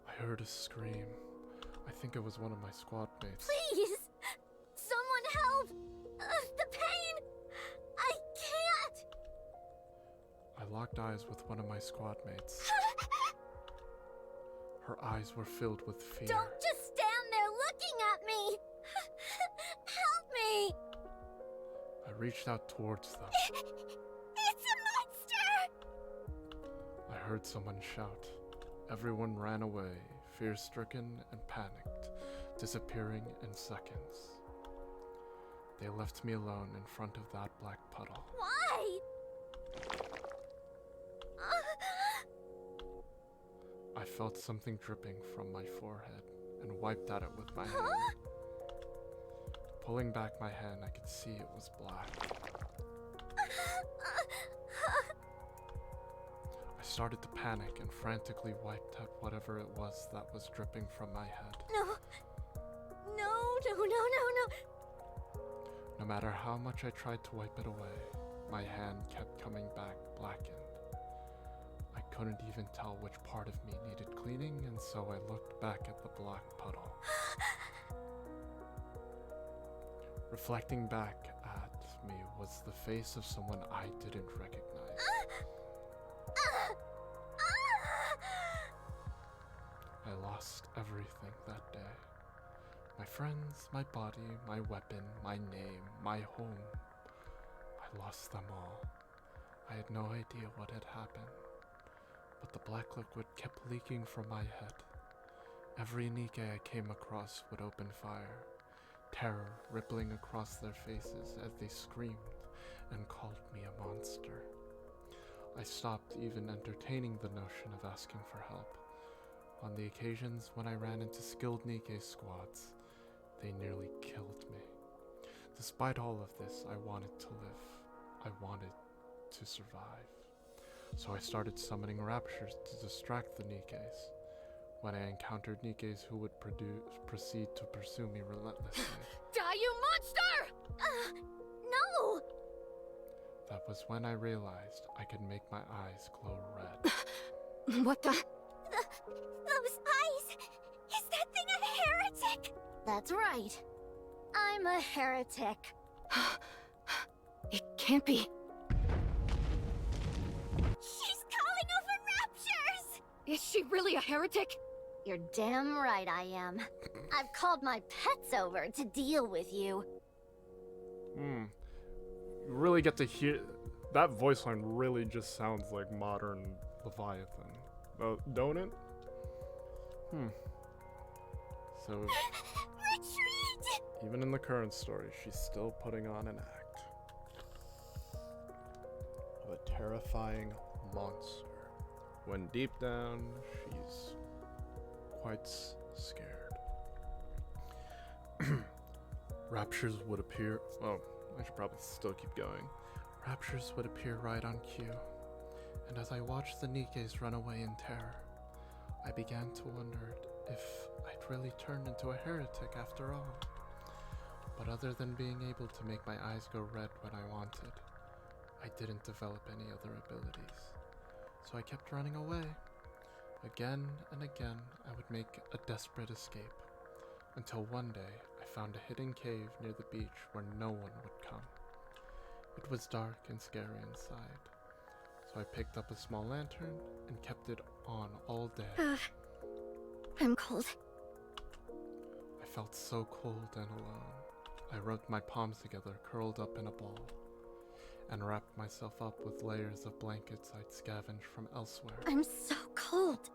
I heard a scream. I think it was one of my squad mates. Please, someone help! The pain! I can't! I locked eyes with one of my squad mates. Her eyes were filled with fear. Don't just stand there looking at me! Help me! I reached out towards them. It's a monster! I heard someone shout. Everyone ran away, fear-stricken and panicked, disappearing in seconds. They left me alone in front of that black puddle. Why? I I felt something dripping from my forehead and wiped at it with my hand. Pulling back my hand, I could see it was black. I started to panic and frantically wiped out whatever it was that was dripping from my head. No. No, no, no, no, no. No matter how much I tried to wipe it away, my hand kept coming back blackened. I couldn't even tell which part of me needed cleaning, and so I looked back at the black puddle. Reflecting back at me was the face of someone I didn't recognize. I lost everything that day. My friends, my body, my weapon, my name, my home. I lost them all. I had no idea what had happened, but the black liquid kept leaking from my head. Every Nikke I came across would open fire, terror rippling across their faces as they screamed and called me a monster. I stopped even entertaining the notion of asking for help. On the occasions when I ran into skilled Nikke squads, they nearly killed me. Despite all of this, I wanted to live. I wanted to survive. So I started summoning raptures to distract the Nikkes. When I encountered Nikkes who would proceed to pursue me relentlessly. Die, you monster! No! That was when I realized I could make my eyes glow red. What the? Those eyes! Is that thing a heretic? That's right. I'm a heretic. It can't be. She's calling over raptures! Is she really a heretic? You're damn right I am. I've called my pets over to deal with you. You really get to hear that voice line. Really just sounds like modern Leviathan, don't it? So Retreat! even in the current story, she's still putting on an act of a terrifying monster, when deep down she's quite scared. Raptures would appear. Oh, I should probably still keep going. Raptures would appear right on cue, and as I watched the Nikkes run away in terror, I began to wonder if I'd really turned into a heretic after all. But other than being able to make my eyes go red when I wanted, I didn't develop any other abilities. So I kept running away. Again and again, I would make a desperate escape, until one day I found a hidden cave near the beach where no one would come. It was dark and scary inside, so I picked up a small lantern and kept it on all day. I'm cold. I felt so cold and alone. I rubbed my palms together, curled up in a ball, and wrapped myself up with layers of blankets I'd scavenged from elsewhere. I'm so cold.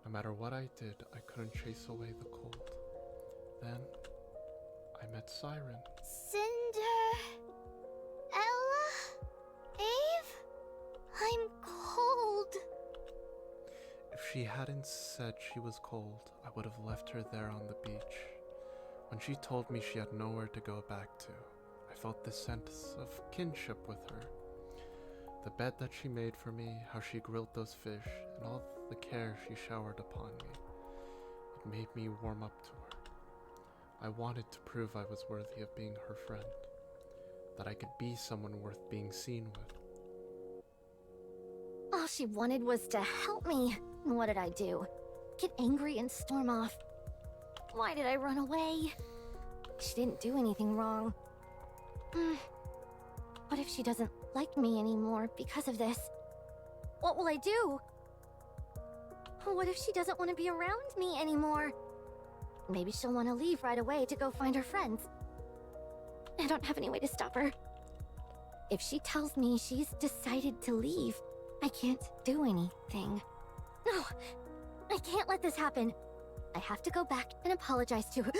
No matter what I did, I couldn't chase away the cold. Then, I met Siren. Ella? Ave? I'm cold. If she hadn't said she was cold, I would have left her there on the beach. When she told me she had nowhere to go back to, I felt this sense of kinship with her. The bed that she made for me, how she grilled those fish, and all the care she showered upon me, it made me warm up to her. I wanted to prove I was worthy of being her friend, that I could be someone worth being seen with. All she wanted was to help me. What did I do? Get angry and storm off. Why did I run away? She didn't do anything wrong. What if she doesn't like me anymore because of this? What will I do? What if she doesn't want to be around me anymore? Maybe she'll want to leave right away to go find her friends. I don't have any way to stop her. If she tells me she's decided to leave, I can't do anything. No, I can't let this happen. I have to go back and apologize to her.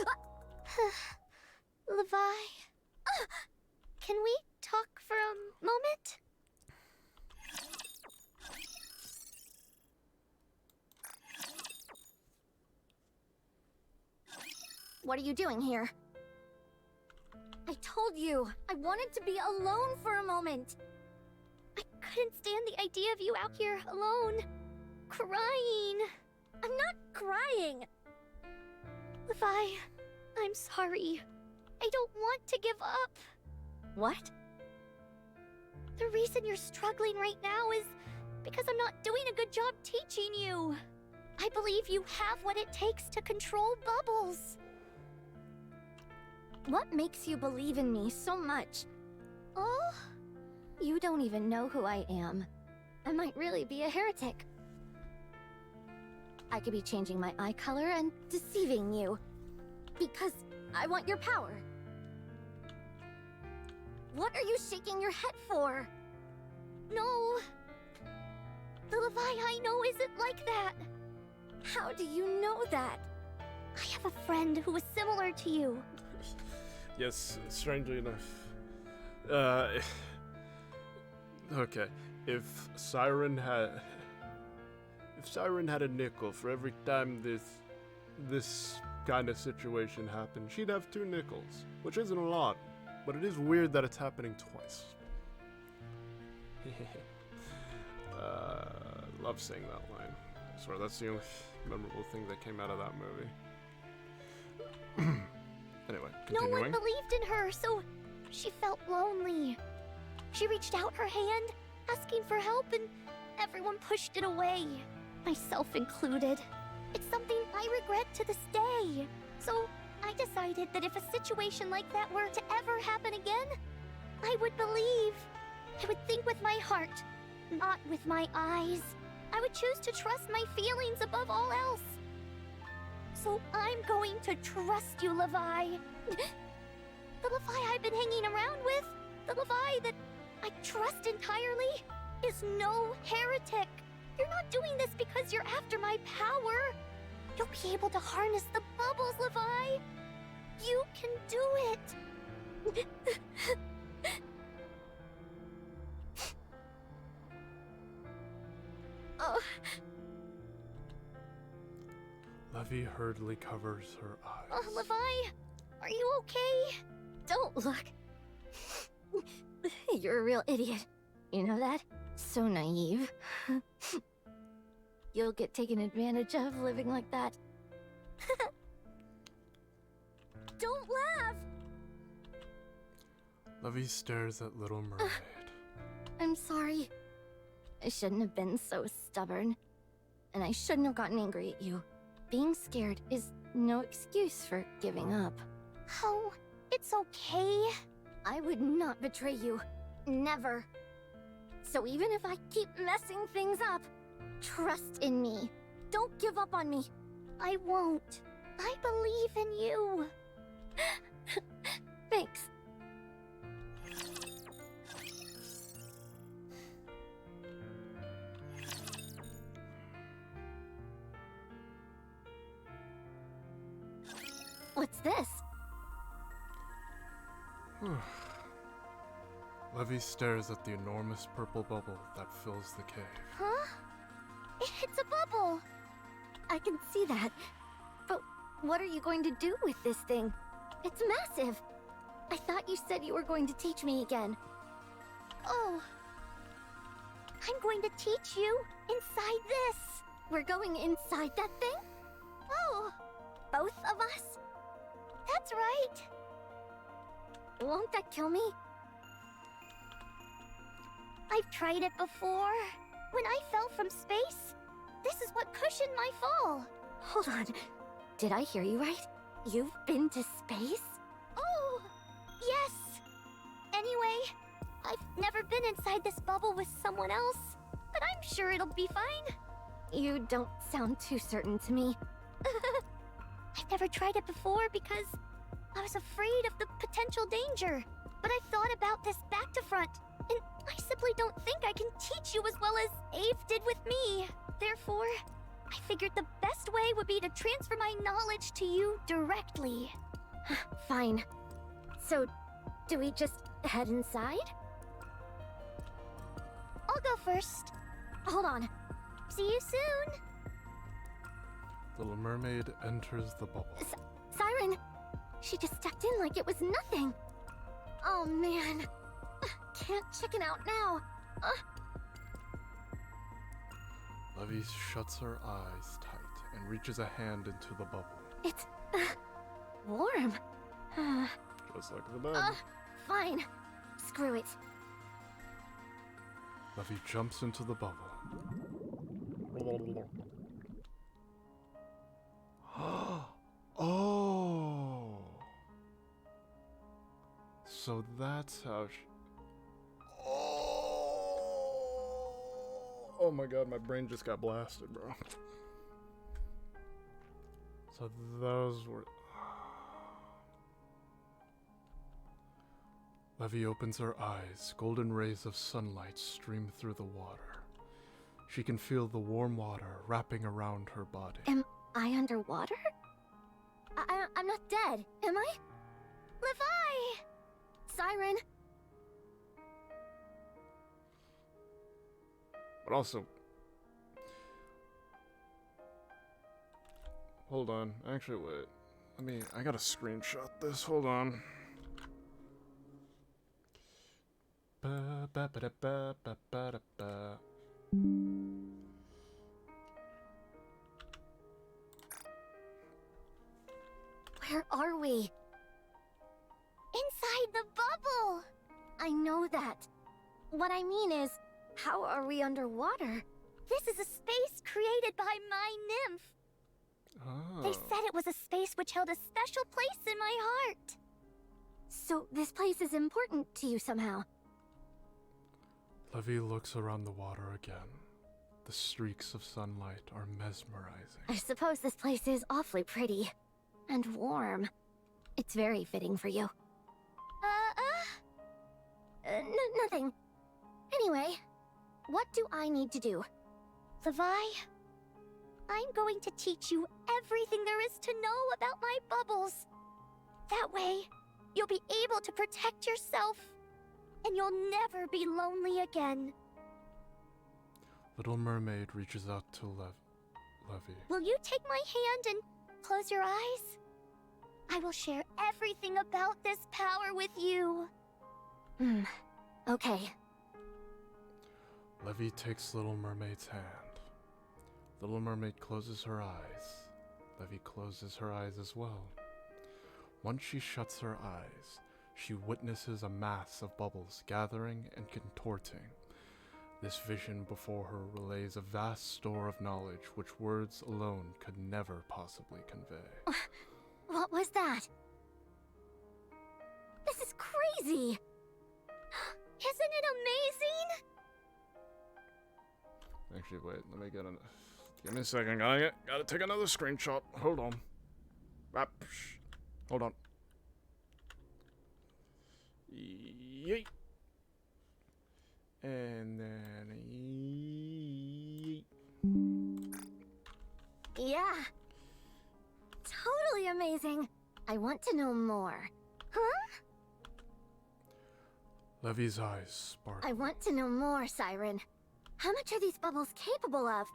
Levi? Can we talk for a moment? What are you doing here? I told you, I wanted to be alone for a moment. I couldn't stand the idea of you out here alone, crying. I'm not crying. Levi, I'm sorry. I don't want to give up. What? The reason you're struggling right now is because I'm not doing a good job teaching you. I believe you have what it takes to control bubbles. What makes you believe in me so much? Oh? You don't even know who I am. I might really be a heretic. I could be changing my eye color and deceiving you. Because I want your power. What are you shaking your head for? No. The Levi I know isn't like that. How do you know that? I have a friend who is similar to you. Yes, strangely enough. Okay, if Siren had a nickel for every time this kind of situation happened, she'd have 2 nickels, which isn't a lot, but it is weird that it's happening twice. Love saying that line. I swear that's the only memorable thing that came out of that movie. Anyway, continuing. No one believed in her, so she felt lonely. She reached out her hand, asking for help, and everyone pushed it away, myself included. It's something I regret to this day. So I decided that if a situation like that were to ever happen again, I would believe. I would think with my heart, not with my eyes. I would choose to trust my feelings above all else. So I'm going to trust you, Levi. The Levi I've been hanging around with, the Levi that I trust entirely, is no heretic. You're not doing this because you're after my power. You'll be able to harness the bubbles, Levi. You can do it. Oh. Levy hurriedly covers her eyes. Oh, Levi, are you okay? Don't look. You're a real idiot. You know that? So naive. You'll get taken advantage of living like that. Don't laugh! Levy stares at Little Mermaid. I'm sorry. I shouldn't have been so stubborn. And I shouldn't have gotten angry at you. Being scared is no excuse for giving up. Oh, it's okay. I would not betray you. Never. So even if I keep messing things up, trust in me. Don't give up on me. I won't. I believe in you. Thanks. What's this? Levy stares at the enormous purple bubble that fills the cave. Huh? It's a bubble. I can see that. But what are you going to do with this thing? It's massive. I thought you said you were going to teach me again. Oh. I'm going to teach you inside this. We're going inside that thing? Oh. Both of us? That's right. Won't that kill me? I've tried it before. When I fell from space, this is what cushioned my fall. Hold on. Did I hear you right? You've been to space? Oh, yes. Anyway, I've never been inside this bubble with someone else, but I'm sure it'll be fine. You don't sound too certain to me. I've never tried it before because I was afraid of the potential danger. But I thought about this back to front, and I simply don't think I can teach you as well as Ave did with me. Therefore, I figured the best way would be to transfer my knowledge to you directly. Fine. So, do we just head inside? I'll go first. Hold on. See you soon. Little Mermaid enters the bubble. Siren, She just stepped in like it was nothing. Oh man. Can't chicken out now. Levy shuts her eyes tight and reaches a hand into the bubble. It's warm. Just like the bed. Fine. Screw it. Levy jumps into the bubble. Oh! So that's how she... Oh my god, my brain just got blasted, bro. So those were... Levy opens her eyes. Golden rays of sunlight stream through the water. She can feel the warm water wrapping around her body. Am I underwater? I'm not dead, am I? Levi! Siren! But also... Hold on. Actually, wait. I gotta screenshot this. Hold on. Ba-ba-da-ba-ba-ba-da-ba. Where are we? Inside the bubble! I know that. What I mean is, how are we underwater? This is a space created by my nymph. Oh. They said it was a space which held a special place in my heart. So this place is important to you somehow. Levy looks around the water again. The streaks of sunlight are mesmerizing. I suppose this place is awfully pretty. And warm. It's very fitting for you. Nothing. Anyway, what do I need to do? Levi, I'm going to teach you everything there is to know about my bubbles. That way, you'll be able to protect yourself, and you'll never be lonely again. Little Mermaid reaches out to Levy. Will you take my hand and close your eyes? I will share everything about this power with you. Okay. Levy takes Little Mermaid's hand. Little Mermaid closes her eyes. Levy closes her eyes as well. Once she shuts her eyes, she witnesses a mass of bubbles gathering and contorting. This vision before her relays a vast store of knowledge which words alone could never possibly convey. What was that? This is crazy! Isn't it amazing? Actually, wait, let me get an... Give me a second, gotta take another screenshot. Hold on. Hold on. Yeet. And then... Yeet. Yeah. Totally amazing. I want to know more. Huh? Levy's eyes sparkle. I want to know more, Siren. How much are these bubbles capable of?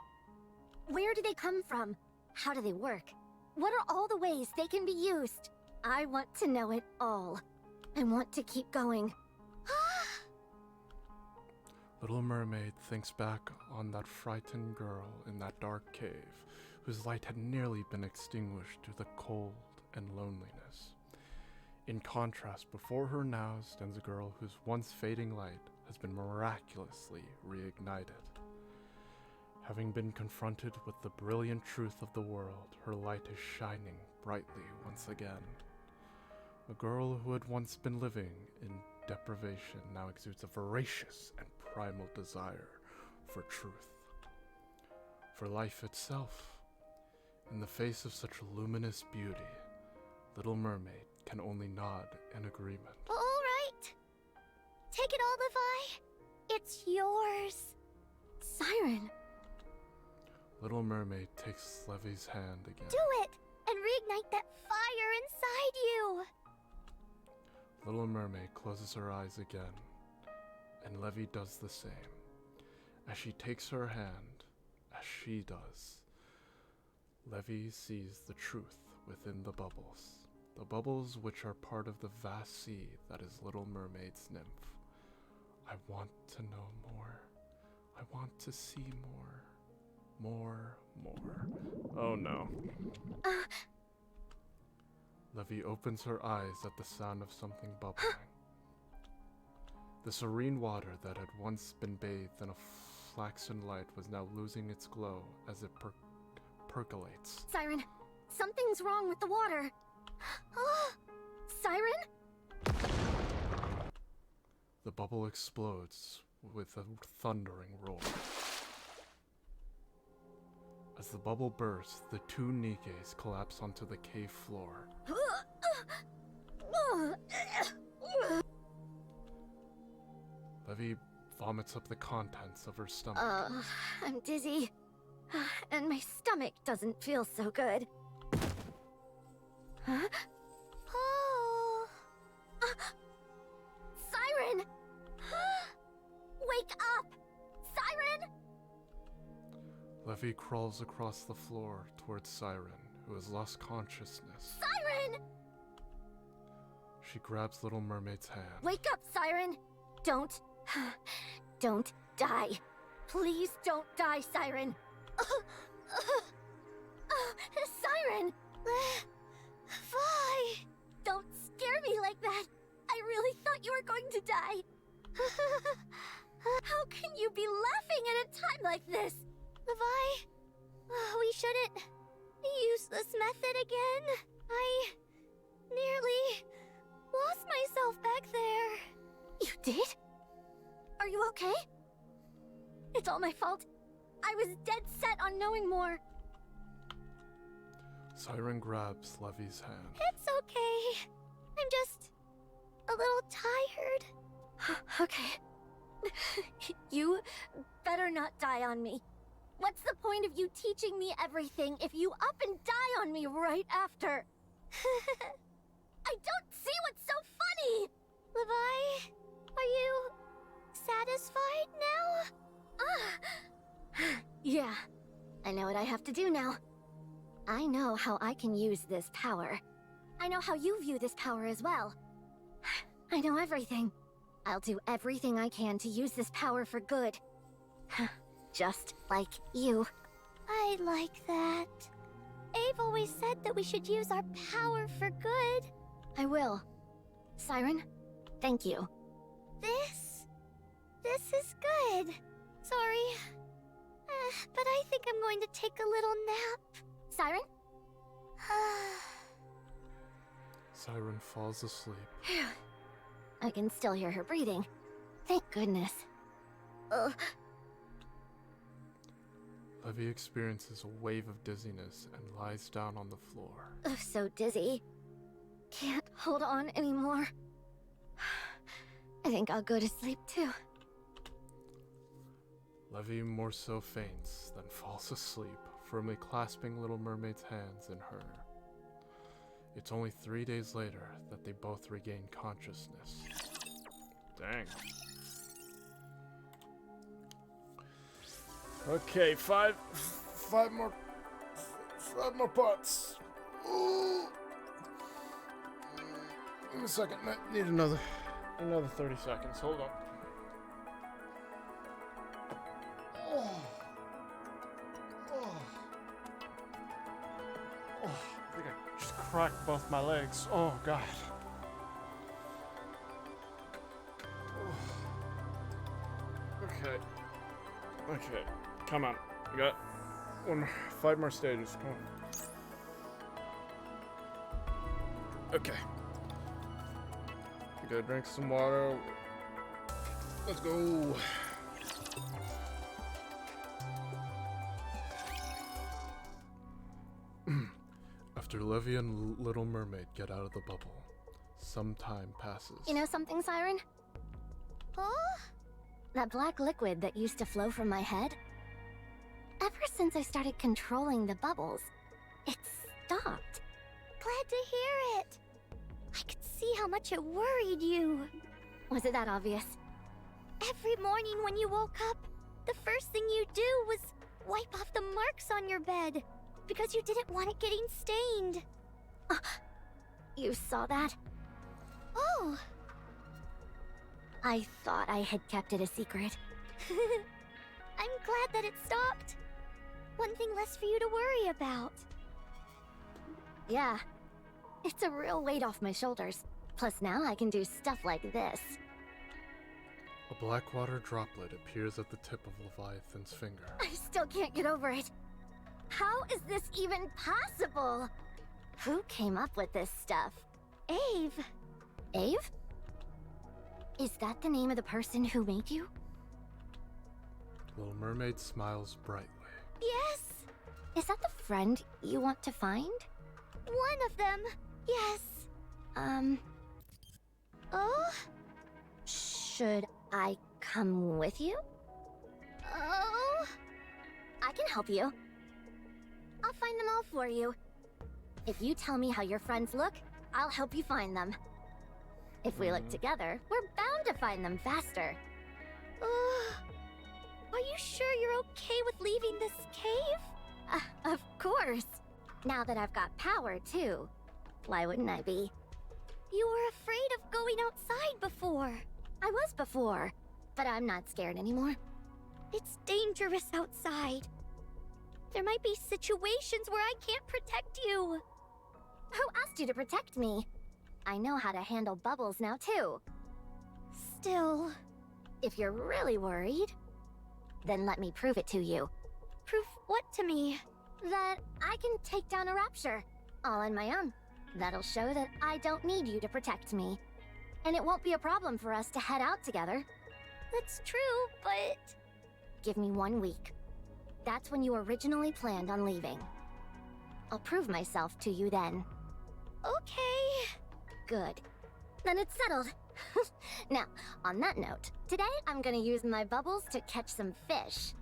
Where do they come from? How do they work? What are all the ways they can be used? I want to know it all. I want to keep going. Little Mermaid thinks back on that frightened girl in that dark cave, whose light had nearly been extinguished due to the cold and loneliness. In contrast, before her now stands a girl whose once fading light has been miraculously reignited. Having been confronted with the brilliant truth of the world, her light is shining brightly once again. A girl who had once been living in deprivation now exudes a voracious and primal desire for truth, for life itself. In the face of such luminous beauty, Little Mermaid can only nod in agreement. All right. Take it all, Levi. It's yours. Siren. Little Mermaid takes Levy's hand again. Do it and reignite that fire inside you. Little Mermaid closes her eyes again, and Levy does the same. As she takes her hand, as she does, Levy sees the truth within the bubbles. the bubbles which are part of the vast sea that is Little Mermaid's nymph. I want to know more. I want to see more. More. Oh no. Levy opens her eyes at the sound of something bubbling. The serene water that had once been bathed in a flaxen light was now losing its glow as it percolates. Siren, something's wrong with the water. Siren? The bubble explodes with a thundering roar. As the bubble bursts, the two Nikkes collapse onto the cave floor. Levy vomits up the contents of her stomach. I'm dizzy. And my stomach doesn't feel so good. Huh? Oh. Siren! Wake up! Siren! Levy crawls across the floor towards Siren, who has lost consciousness. Siren! She grabs Little Mermaid's hand. Wake up, Siren! Don't die. Please don't die, Siren. Siren! Vi! Don't scare me like that. I really thought you were going to die. How can you be laughing at a time like this? Vi, we shouldn't use this method again. I nearly lost myself back there. You did? Are you okay? It's all my fault. I was dead set on knowing more. Siren grabs Levy's hand. It's okay. I'm just a little tired. Okay. You better not die on me. What's the point of you teaching me everything if you up and die on me right after? I don't see what's so funny! Levi, are you satisfied now? Yeah, I know what I have to do now. I know how I can use this power. I know how you view this power as well. I know everything. I'll do everything I can to use this power for good. Just like you. I like that. Abe always said that we should use our power for good. I will. Siren, thank you. This is good. Sorry. But I think I'm going to take a little nap. Siren? Siren falls asleep. I can still hear her breathing. Thank goodness. Levy experiences a wave of dizziness and lies down on the floor. So dizzy. Can't hold on anymore. I think I'll go to sleep too. Levy more so faints than falls asleep, firmly clasping Little Mermaid's hands in her. It's only 3 days later that they both regain consciousness. Dang. Okay, five more pots. Ooh. Give me a second. I need another 30 seconds. Hold on. I think I just cracked both my legs. Oh, God. Okay. Come on. We got 5 more stages. Come on. Okay. We gotta drink some water. Let's go. After Levy and Little Mermaid get out of the bubble, some time passes. You know something, Siren? Huh? That black liquid that used to flow from my head? Ever since I started controlling the bubbles, it stopped. Glad to hear it. I could see how much it worried you. Was it that obvious? Every morning when you woke up, the first thing you do was wipe off the marks on your bed because you didn't want it getting stained. You saw that? Oh, I thought I had kept it a secret. I'm glad that it stopped. One thing less for you to worry about. Yeah. It's a real weight off my shoulders. Plus now I can do stuff like this. A black water droplet appears at the tip of Leviathan's finger. I still can't get over it. How is this even possible? Who came up with this stuff? Ave. Ave? Is that the name of the person who made you? Little Mermaid smiles brightly. Yes. Is that the friend you want to find? One of them. Yes. Oh? Should I come with you? Oh? I can help you. I'll find them all for you. If you tell me how your friends look, I'll help you find them. If we look together, we're bound to find them faster. Are you sure you're okay with leaving this cave? Of course. Now that I've got power, too. Why wouldn't I be? You were afraid of going outside before. I was before, but I'm not scared anymore. It's dangerous outside. There might be situations where I can't protect you. Who asked you to protect me? I know how to handle bubbles now, too. Still, If you're really worried, then let me prove it to you. proof what to me? That I can take down a rapture, all on my own. That'll show that I don't need you to protect me. And it won't be a problem for us to head out together. That's true, but... Give me 1 week. That's when you originally planned on leaving. I'll prove myself to you then. Okay. Good. Then it's settled. Now, on that note, today I'm gonna use my bubbles to catch some fish.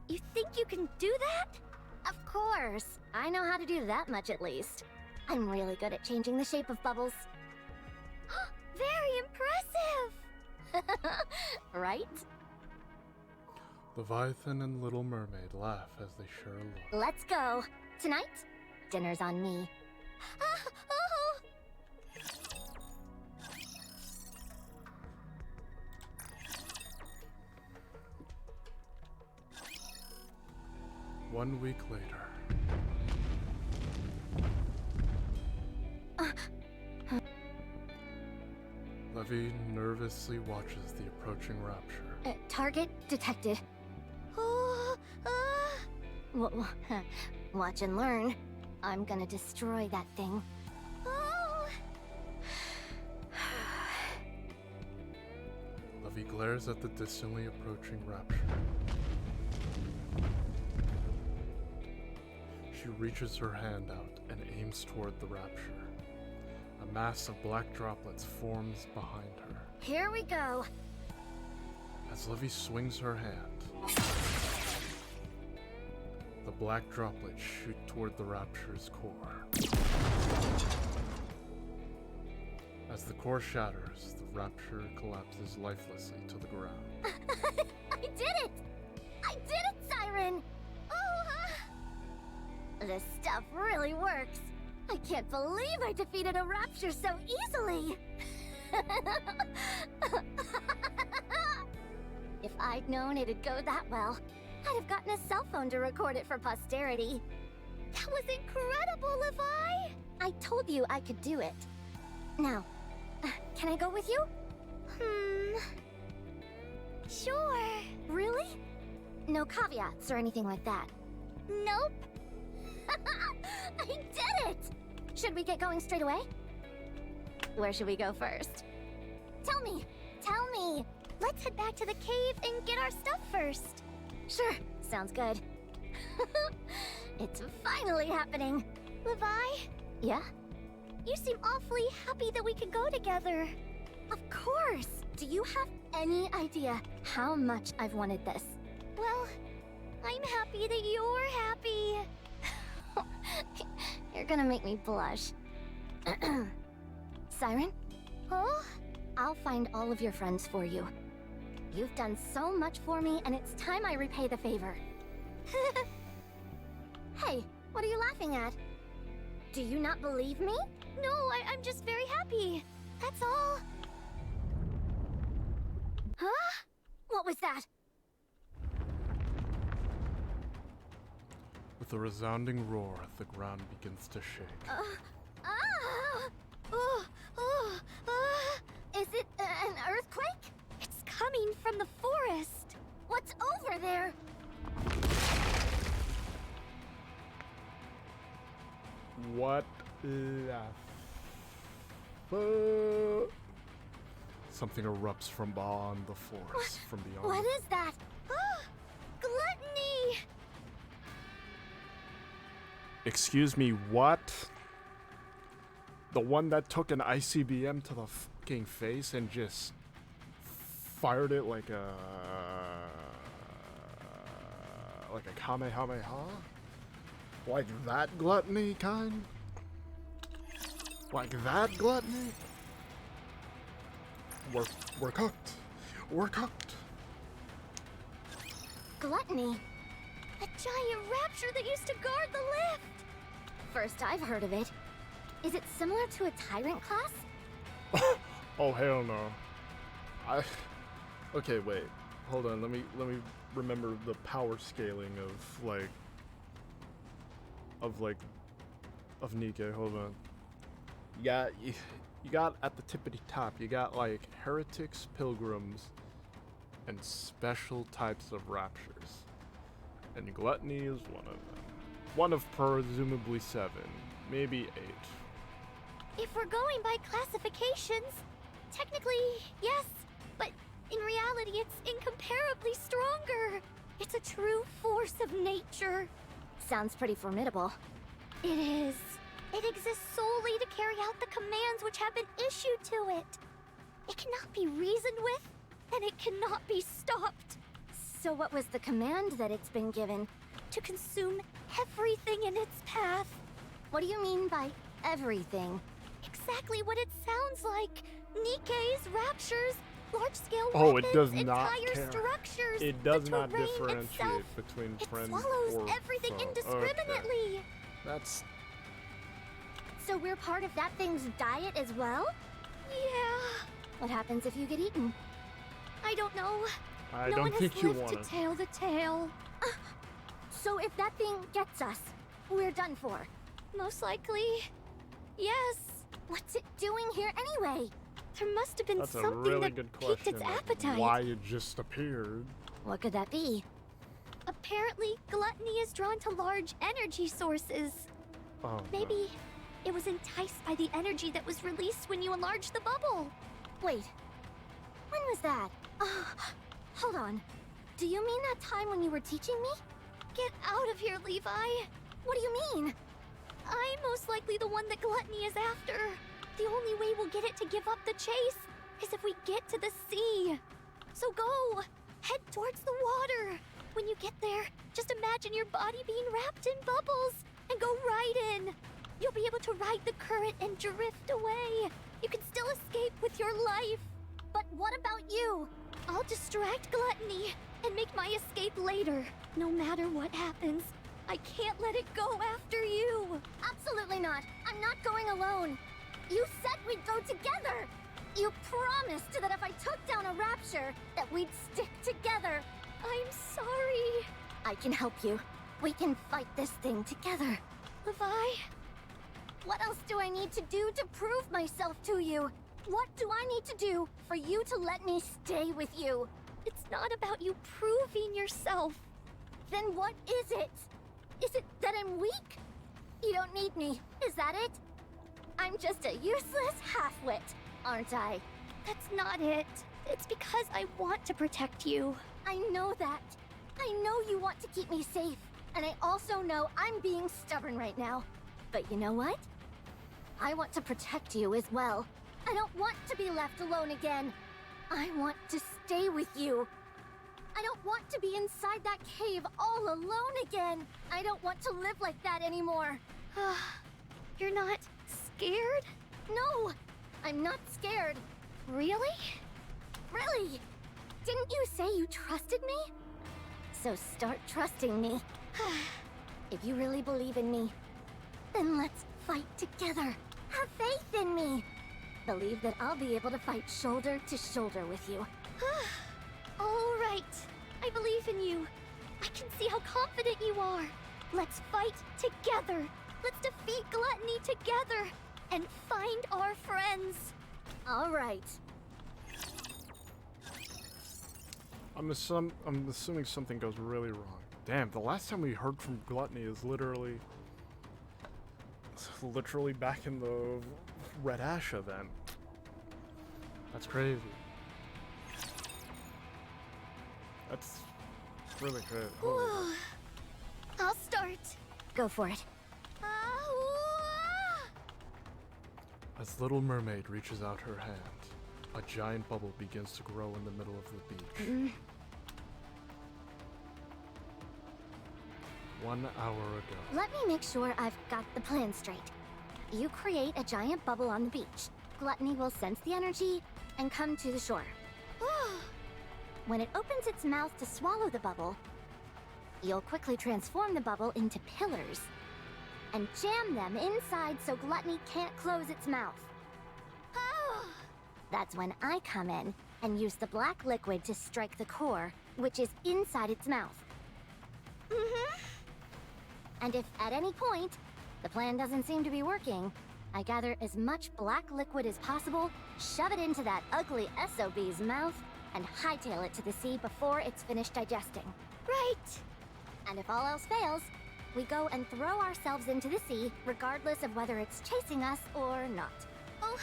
You think you can do that? Of course! I know how to do that much at least. I'm really good at changing the shape of bubbles. Very impressive! Right? Leviathan and Little Mermaid laugh as they share a look. Let's go. Tonight, dinner's on me. Oh. 1 week later. Levy nervously watches the approaching rapture. Target detected. Oh. Watch and learn. I'm gonna destroy that thing. Oh. Levy glares at the distantly approaching rapture. She reaches her hand out and aims toward the rapture. A mass of black droplets forms behind her. Here we go. As Levy swings her hand, the black droplets shoot toward the rapture's core. As the core shatters, the rapture collapses lifelessly to the ground. I did it! I did it, Siren! This stuff really works. I can't believe I defeated a rapture so easily. If I'd known it'd go that well, I'd have gotten a cell phone to record it for posterity. That was incredible, Levi! I told you I could do it. Now, can I go with you? Sure. Really? No caveats or anything like that. Nope. I did it! Should we get going straight away? Where should we go first? Tell me! Tell me! Let's head back to the cave and get our stuff first. Sure, sounds good. It's finally happening. Levi, Yeah? you seem awfully happy that we could go together. Of course! Do you have any idea how much I've wanted this? Well, I'm happy that you're happy. You're gonna make me blush. Siren, Huh? I'll find all of your friends for you. You've done so much for me, and it's time I repay the favor. Hey, what are you laughing at? Do you not believe me? No, I'm just very happy. That's all. Huh? What was that? With a resounding roar, the ground begins to shake. Is it an earthquake? It's coming from the forest. What's over there? What the fuck? Something erupts from beyond the forest, from beyond. What is that? Gluttony! Excuse me, what? The one that took an ICBM to the fucking face and just fired it like a Kamehameha? Like that gluttony kind? Like that gluttony? We're cooked. We're cooked. Gluttony? A giant rapture that used to guard the lift! First I've heard of it. Is it similar to a tyrant class? Oh hell no. Okay, wait. Hold on. Let me remember the power scaling of Nikke. Hold on. You got at the tippity top. You got like heretics, pilgrims, and special types of raptures. And gluttony is one of them. One of presumably 7, maybe 8. If we're going by classifications, technically, yes, but in reality, it's incomparably stronger. It's a true force of nature. Sounds pretty formidable. It is. It exists solely to carry out the commands which have been issued to it. It cannot be reasoned with, and it cannot be stopped. So what was the command that it's been given? To consume everything in its path. What do you mean by everything? Exactly what it sounds like. Nikke's, raptures, large-scale Oh, weapons, it does not entire care. structures. It does the not terrain differentiate itself. between It friend swallows or everything foe. indiscriminately. Okay. That's So we're part of that thing's diet as well? Yeah. What happens if you get eaten? I don't know. I no don't one think has you lived want to tell the tale. So if that thing gets us, we're done for. Most likely, yes. What's it doing here anyway? There must have been That's a something really that good piqued question. its Like, appetite. why it just appeared? What could that be? Apparently, gluttony is drawn to large energy sources. Oh, no. Maybe it was enticed by the energy that was released when you enlarged the bubble. Wait, when was that? Hold on. Do you mean that time when you were teaching me? Get out of here, Levi. What do you mean? I'm most likely the one that gluttony is after. The only way we'll get it to give up the chase is if we get to the sea. So go, head towards the water. When you get there, just imagine your body being wrapped in bubbles and go right in. You'll be able to ride the current and drift away. You can still escape with your life. But what about you? I'll distract gluttony and make my escape later. No matter what happens, I can't let it go after you. Absolutely not. I'm not going alone. You said we'd go together. You promised that if I took down a rapture, that we'd stick together. I'm sorry. I can help you. We can fight this thing together. Levi? What else do I need to do to prove myself to you? What do I need to do for you to let me stay with you? It's not about you proving yourself. Then what is it? Is it that I'm weak? You don't need me, is that it? I'm just a useless half-wit, aren't I? That's not it. It's because I want to protect you. I know that. I know you want to keep me safe. And I also know I'm being stubborn right now. But you know what? I want to protect you as well. I don't want to be left alone again. I want to stay with you. I don't want to be inside that cave all alone again. I don't want to live like that anymore. You're not scared? No, I'm not scared. Really? Really? Didn't you say you trusted me? So start trusting me. If you really believe in me, then let's fight together. Have faith in me. Believe that I'll be able to fight shoulder to shoulder with you. All right. I believe in you. I can see how confident you are. Let's fight together. Let's defeat gluttony together and find our friends. All right. I'm assuming something goes really wrong. Damn, the last time we heard from Gluttony is literally back in the Red Ash event. That's crazy. That's really crazy. Holy I'll start. Go for it. As Little Mermaid reaches out her hand, a giant bubble begins to grow in the middle of the beach. 1 hour ago. Let me make sure I've got the plan straight. You create a giant bubble on the beach. Gluttony will sense the energy and come to the shore. When it opens its mouth to swallow the bubble, you'll quickly transform the bubble into pillars and jam them inside so Gluttony can't close its mouth. That's when I come in and use the black liquid to strike the core, which is inside its mouth. And if at any point the plan doesn't seem to be working, I gather as much black liquid as possible, shove it into that ugly SOB's mouth, and hightail it to the sea before it's finished digesting. Right. And if all else fails, we go and throw ourselves into the sea, regardless of whether it's chasing us or not. Oh,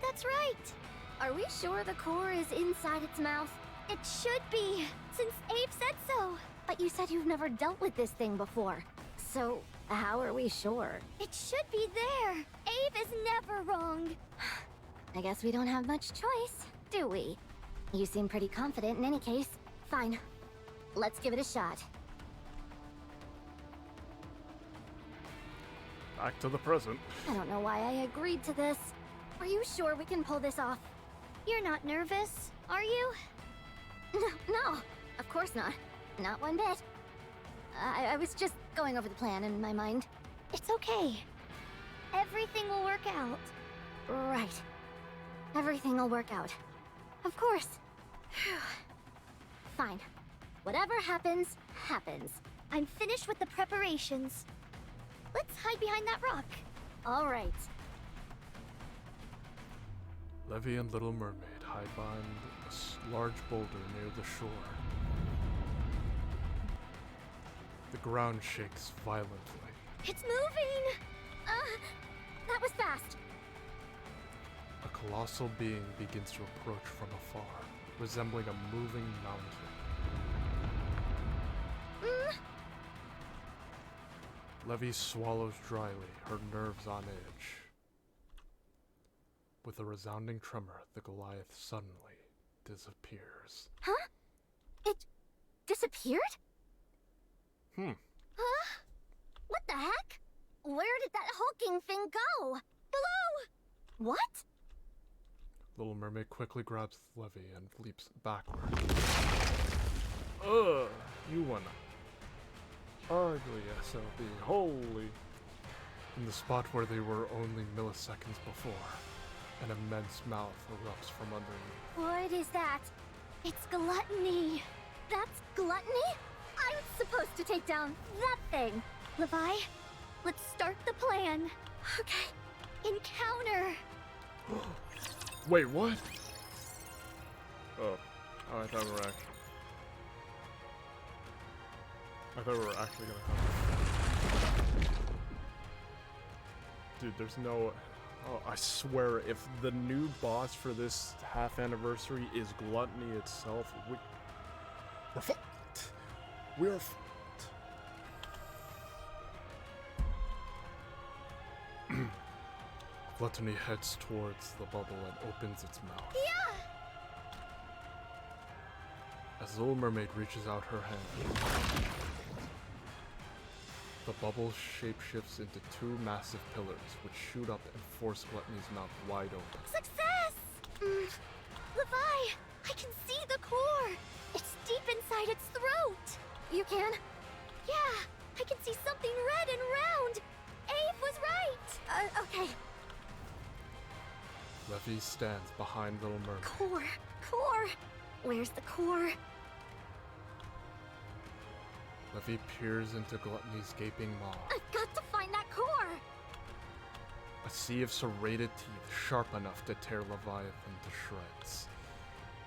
that's right. Are we sure the core is inside its mouth? It should be, since Abe said so. But you said you've never dealt with this thing before. So, how are we sure? It should be there. Abe is never wrong. I guess we don't have much choice, do we? You seem pretty confident in any case. Fine. Let's give it a shot. Back to the present. I don't know why I agreed to this. Are you sure we can pull this off? You're not nervous, are you? No, of course not. Not one bit. I was just going over the plan in my mind. It's okay. Everything will work out. Right. Everything will work out. Of course. Phew. Fine. Whatever happens, happens. I'm finished with the preparations. Let's hide behind that rock. All right. Levy and Little Mermaid hide behind a large boulder near the shore. The ground shakes violently. It's moving! That was fast. A colossal being begins to approach from afar, resembling a moving mountain. Levy swallows dryly, her nerves on edge. With a resounding tremor, the Goliath suddenly disappears. Huh? It disappeared? Huh? What the heck? Where did that hulking thing go? Below! What? Little Mermaid quickly grabs Levy and leaps backward. Ugh, you wanna. Ugly SLB, holy. In the spot where they were only milliseconds before, an immense mouth erupts from underneath. What is that? It's gluttony. That's gluttony? I'm supposed to take down that thing. Levi, let's start the plan. Okay. Encounter. Wait, what? Oh, I thought we were actually gonna have. Dude, there's no. Oh, I swear, if the new boss for this half anniversary is Gluttony itself, we're fucked. We're fucked. Gluttony heads towards the bubble and opens its mouth. Yeah! As Little Mermaid reaches out her hand, the bubble shapeshifts into two massive pillars, which shoot up and force Gluttony's mouth wide open. Success! Levi, I can see the core. It's deep inside its throat. You can? Yeah, I can see something red and round. Abe was right. Okay. Levy stands behind Little Mermaid. Core! Where's the core? Levy peers into Gluttony's gaping maw. I've got to find that core! A sea of serrated teeth sharp enough to tear Leviathan to shreds.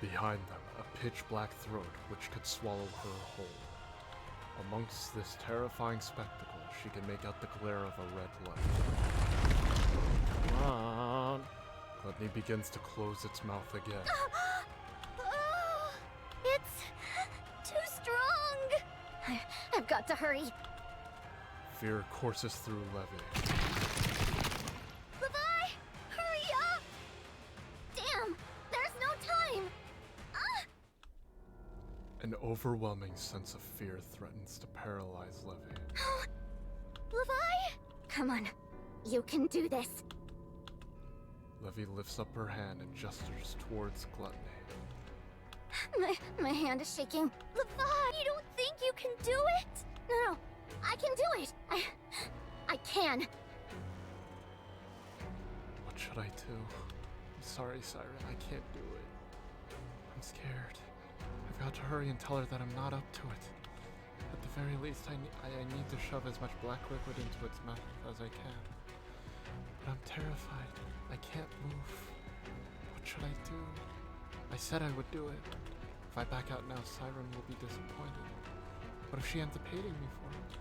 Behind them, a pitch-black throat which could swallow her whole. Amongst this terrifying spectacle, she can make out the glare of a red light. Come on! Gluttony begins to close its mouth again. It's too strong. I've got to hurry. Fear courses through Levy. Levi, hurry up! Damn! There's no time! An overwhelming sense of fear threatens to paralyze Levy. Levi? Come on. You can do this. Levy lifts up her hand and gestures towards Gluttony. My hand is shaking. Levi, you don't think you can do it? No, I can do it. I can. What should I do? I'm sorry, Siren, I can't do it. I'm scared. I've got to hurry and tell her that I'm not up to it. At the very least, I need to shove as much black liquid into its mouth as I can. But I'm terrified. I can't move. What should I do? I said I would do it. If I back out now, Siren will be disappointed. What if she ends up hating me for it?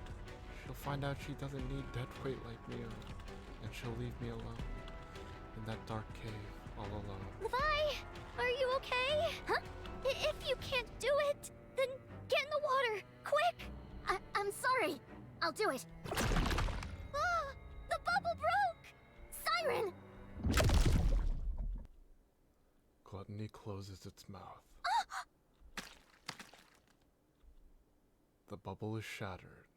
She'll find out she doesn't need dead weight like me, and she'll leave me alone. In that dark cave, all alone. Levi, are you okay? Huh? If you can't do it, then get in the water, quick! I'm sorry. I'll do it. Ah, the bubble broke! Siren! Gluttony closes its mouth. The bubble is shattered,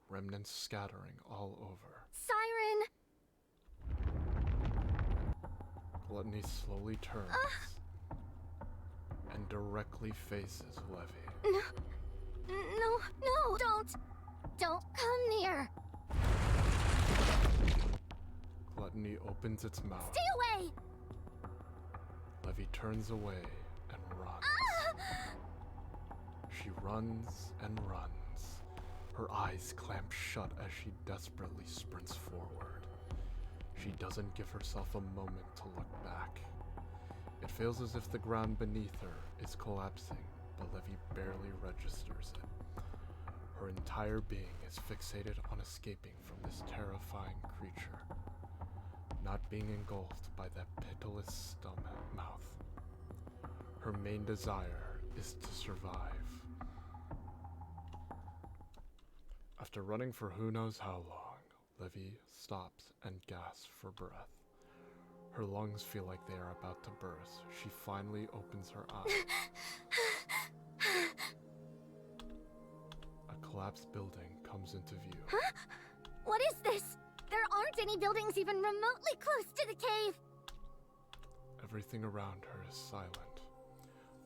remnants scattering all over. Siren! Gluttony slowly turns and directly faces Levy. No, don't come near. Gluttony opens its mouth. Stay away! Levy turns away and runs. She runs and runs. Her eyes clamp shut as she desperately sprints forward. She doesn't give herself a moment to look back. It feels as if the ground beneath her is collapsing, but Levy barely registers it. Her entire being is fixated on escaping from this terrifying creature, not being engulfed by that pitiless mouth. Her main desire is to survive. After running for who knows how long, Levy stops and gasps for breath. Her lungs feel like they are about to burst. She finally opens her eyes. A collapsed building comes into view. Huh? What is this? There aren't any buildings even remotely close to the cave. Everything around her is silent.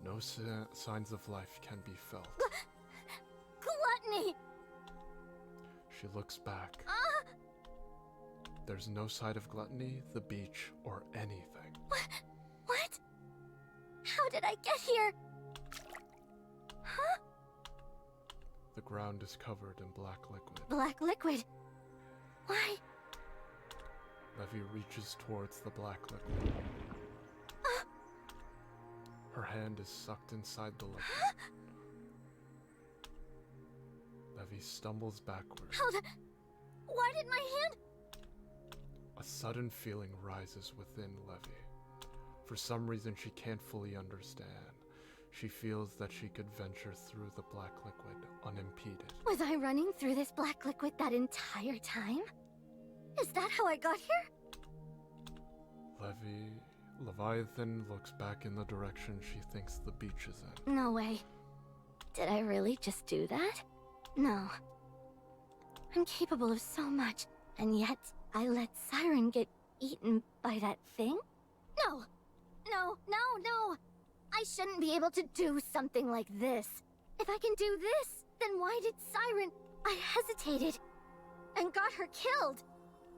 No signs of life can be felt. Gluttony! She looks back. There's no sight of Gluttony, the beach, or anything. What? How did I get here? Huh? The ground is covered in black liquid. Black liquid? Why? Levy reaches towards the black liquid. Her hand is sucked inside the liquid. Levy stumbles backward. Why did my hand? A sudden feeling rises within Levy. For some reason she can't fully understand. She feels that she could venture through the black liquid unimpeded. Was I running through this black liquid that entire time? Is that how I got here? Leviathan looks back in the direction she thinks the beach is in. No way. Did I really just do that? No. I'm capable of so much, and yet I let Siren get eaten by that thing? No! No! I shouldn't be able to do something like this. If I can do this, then why did Siren... I hesitated and got her killed.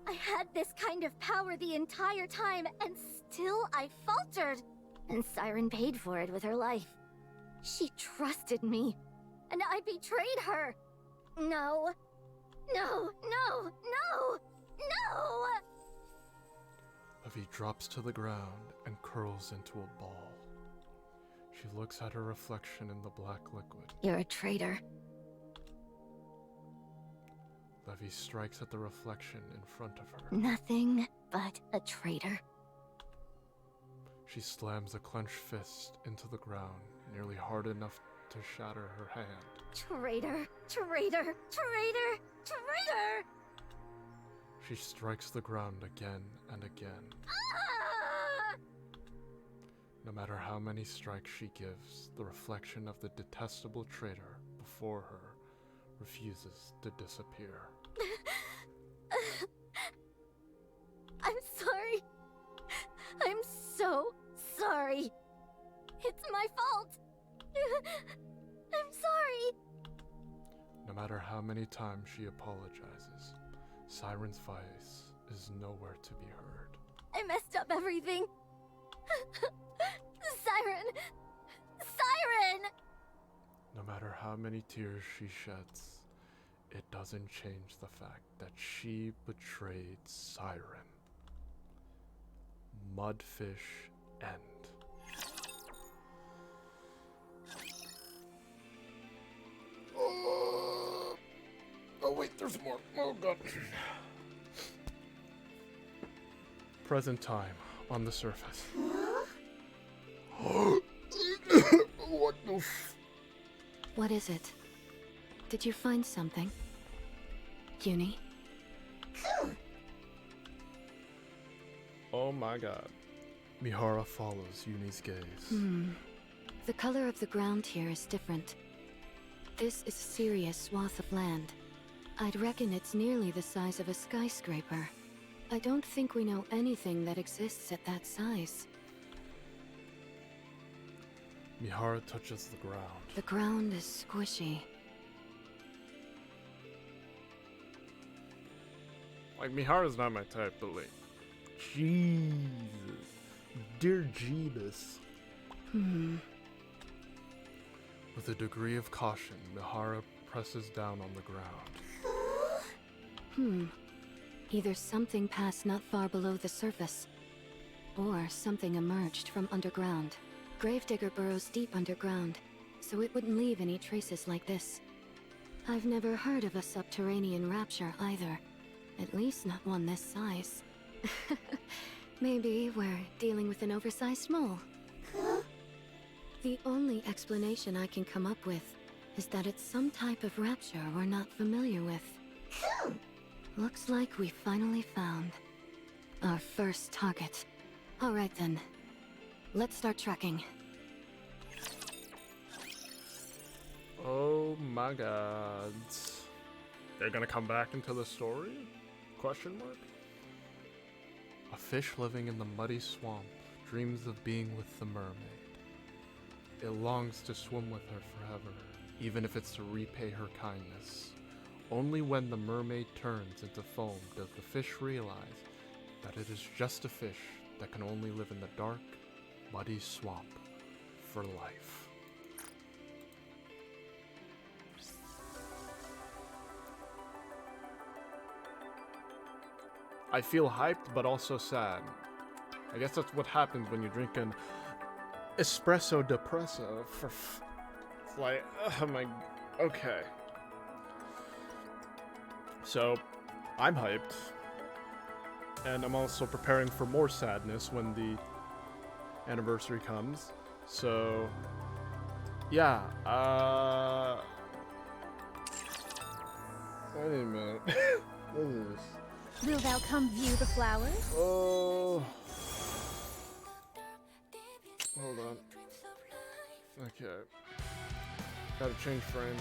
I had this kind of power the entire time, and until I faltered. And Siren paid for it with her life. She trusted me, and I betrayed her. No. No, no, no, no! Levy drops to the ground and curls into a ball. She looks at her reflection in the black liquid. You're a traitor. Levy strikes at the reflection in front of her. Nothing but a traitor. She slams a clenched fist into the ground, nearly hard enough to shatter her hand. Traitor, traitor, traitor, traitor! She strikes the ground again and again. Ah! No matter how many strikes she gives, the reflection of the detestable traitor before her refuses to disappear. I'm sorry. I'm so sorry. It's my fault. I'm sorry. No matter how many times she apologizes, Siren's voice is nowhere to be heard. I messed up everything. Siren! Siren! No matter how many tears she sheds, it doesn't change the fact that she betrayed Siren. Mudfish End. Oh wait, there's more. Oh god. Present time on the surface. What the What is it? Did you find something? Uni? Oh my god. Mihara follows Uni's gaze. The color of the ground here is different. This is a serious swath of land. I'd reckon it's nearly the size of a skyscraper. I don't think we know anything that exists at that size. Mihara touches the ground. The ground is squishy. Like, Mihara's not my type, but like, Jesus. Dear Jeebus. With a degree of caution, Mihara presses down on the ground. Either something passed not far below the surface, or something emerged from underground. Gravedigger burrows deep underground, so it wouldn't leave any traces like this. I've never heard of a subterranean rapture either. At least not one this size. Maybe we're dealing with an oversized mole. The only explanation I can come up with is that it's some type of rapture we're not familiar with. Looks like we finally found our first target. Alright then. Let's start tracking. Oh my god. They're gonna come back into the story? Question mark? A fish living in the muddy swamp dreams of being with the mermaid. It longs to swim with her forever, even if it's to repay her kindness. Only when the mermaid turns into foam does the fish realize that it is just a fish that can only live in the dark, muddy swamp for life. I feel hyped, but also sad. I guess that's what happens when you drink an espresso depresso for it's like, oh my, okay. So, I'm hyped. And I'm also preparing for more sadness when the anniversary comes. So, yeah, wait a minute. What is this? Will thou come view the flowers? Oh. Hold on. Okay. Gotta change frame.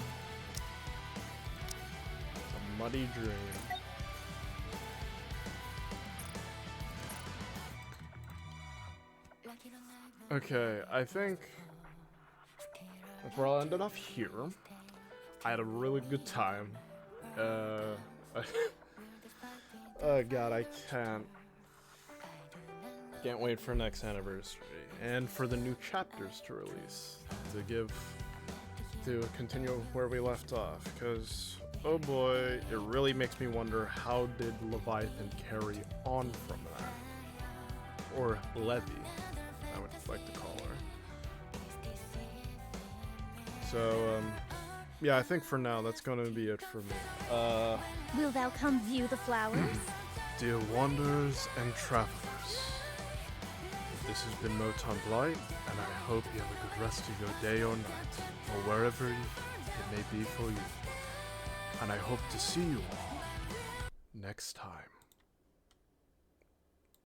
It's a muddy dream. Okay, I think that's where I'll end it off here. I had a really good time. Oh god, I can't. Can't wait for next anniversary and for the new chapters to release to continue where we left off, because oh boy, it really makes me wonder, how did Leviathan carry on from that? Or Levy, I would like to call her. So yeah, I think for now that's gonna be it for me. Will thou come view the flowers? Dear wanderers and travelers, this has been MotonBlight, and I hope you have a good rest of your day or night, or wherever it may be for you. And I hope to see you all next time.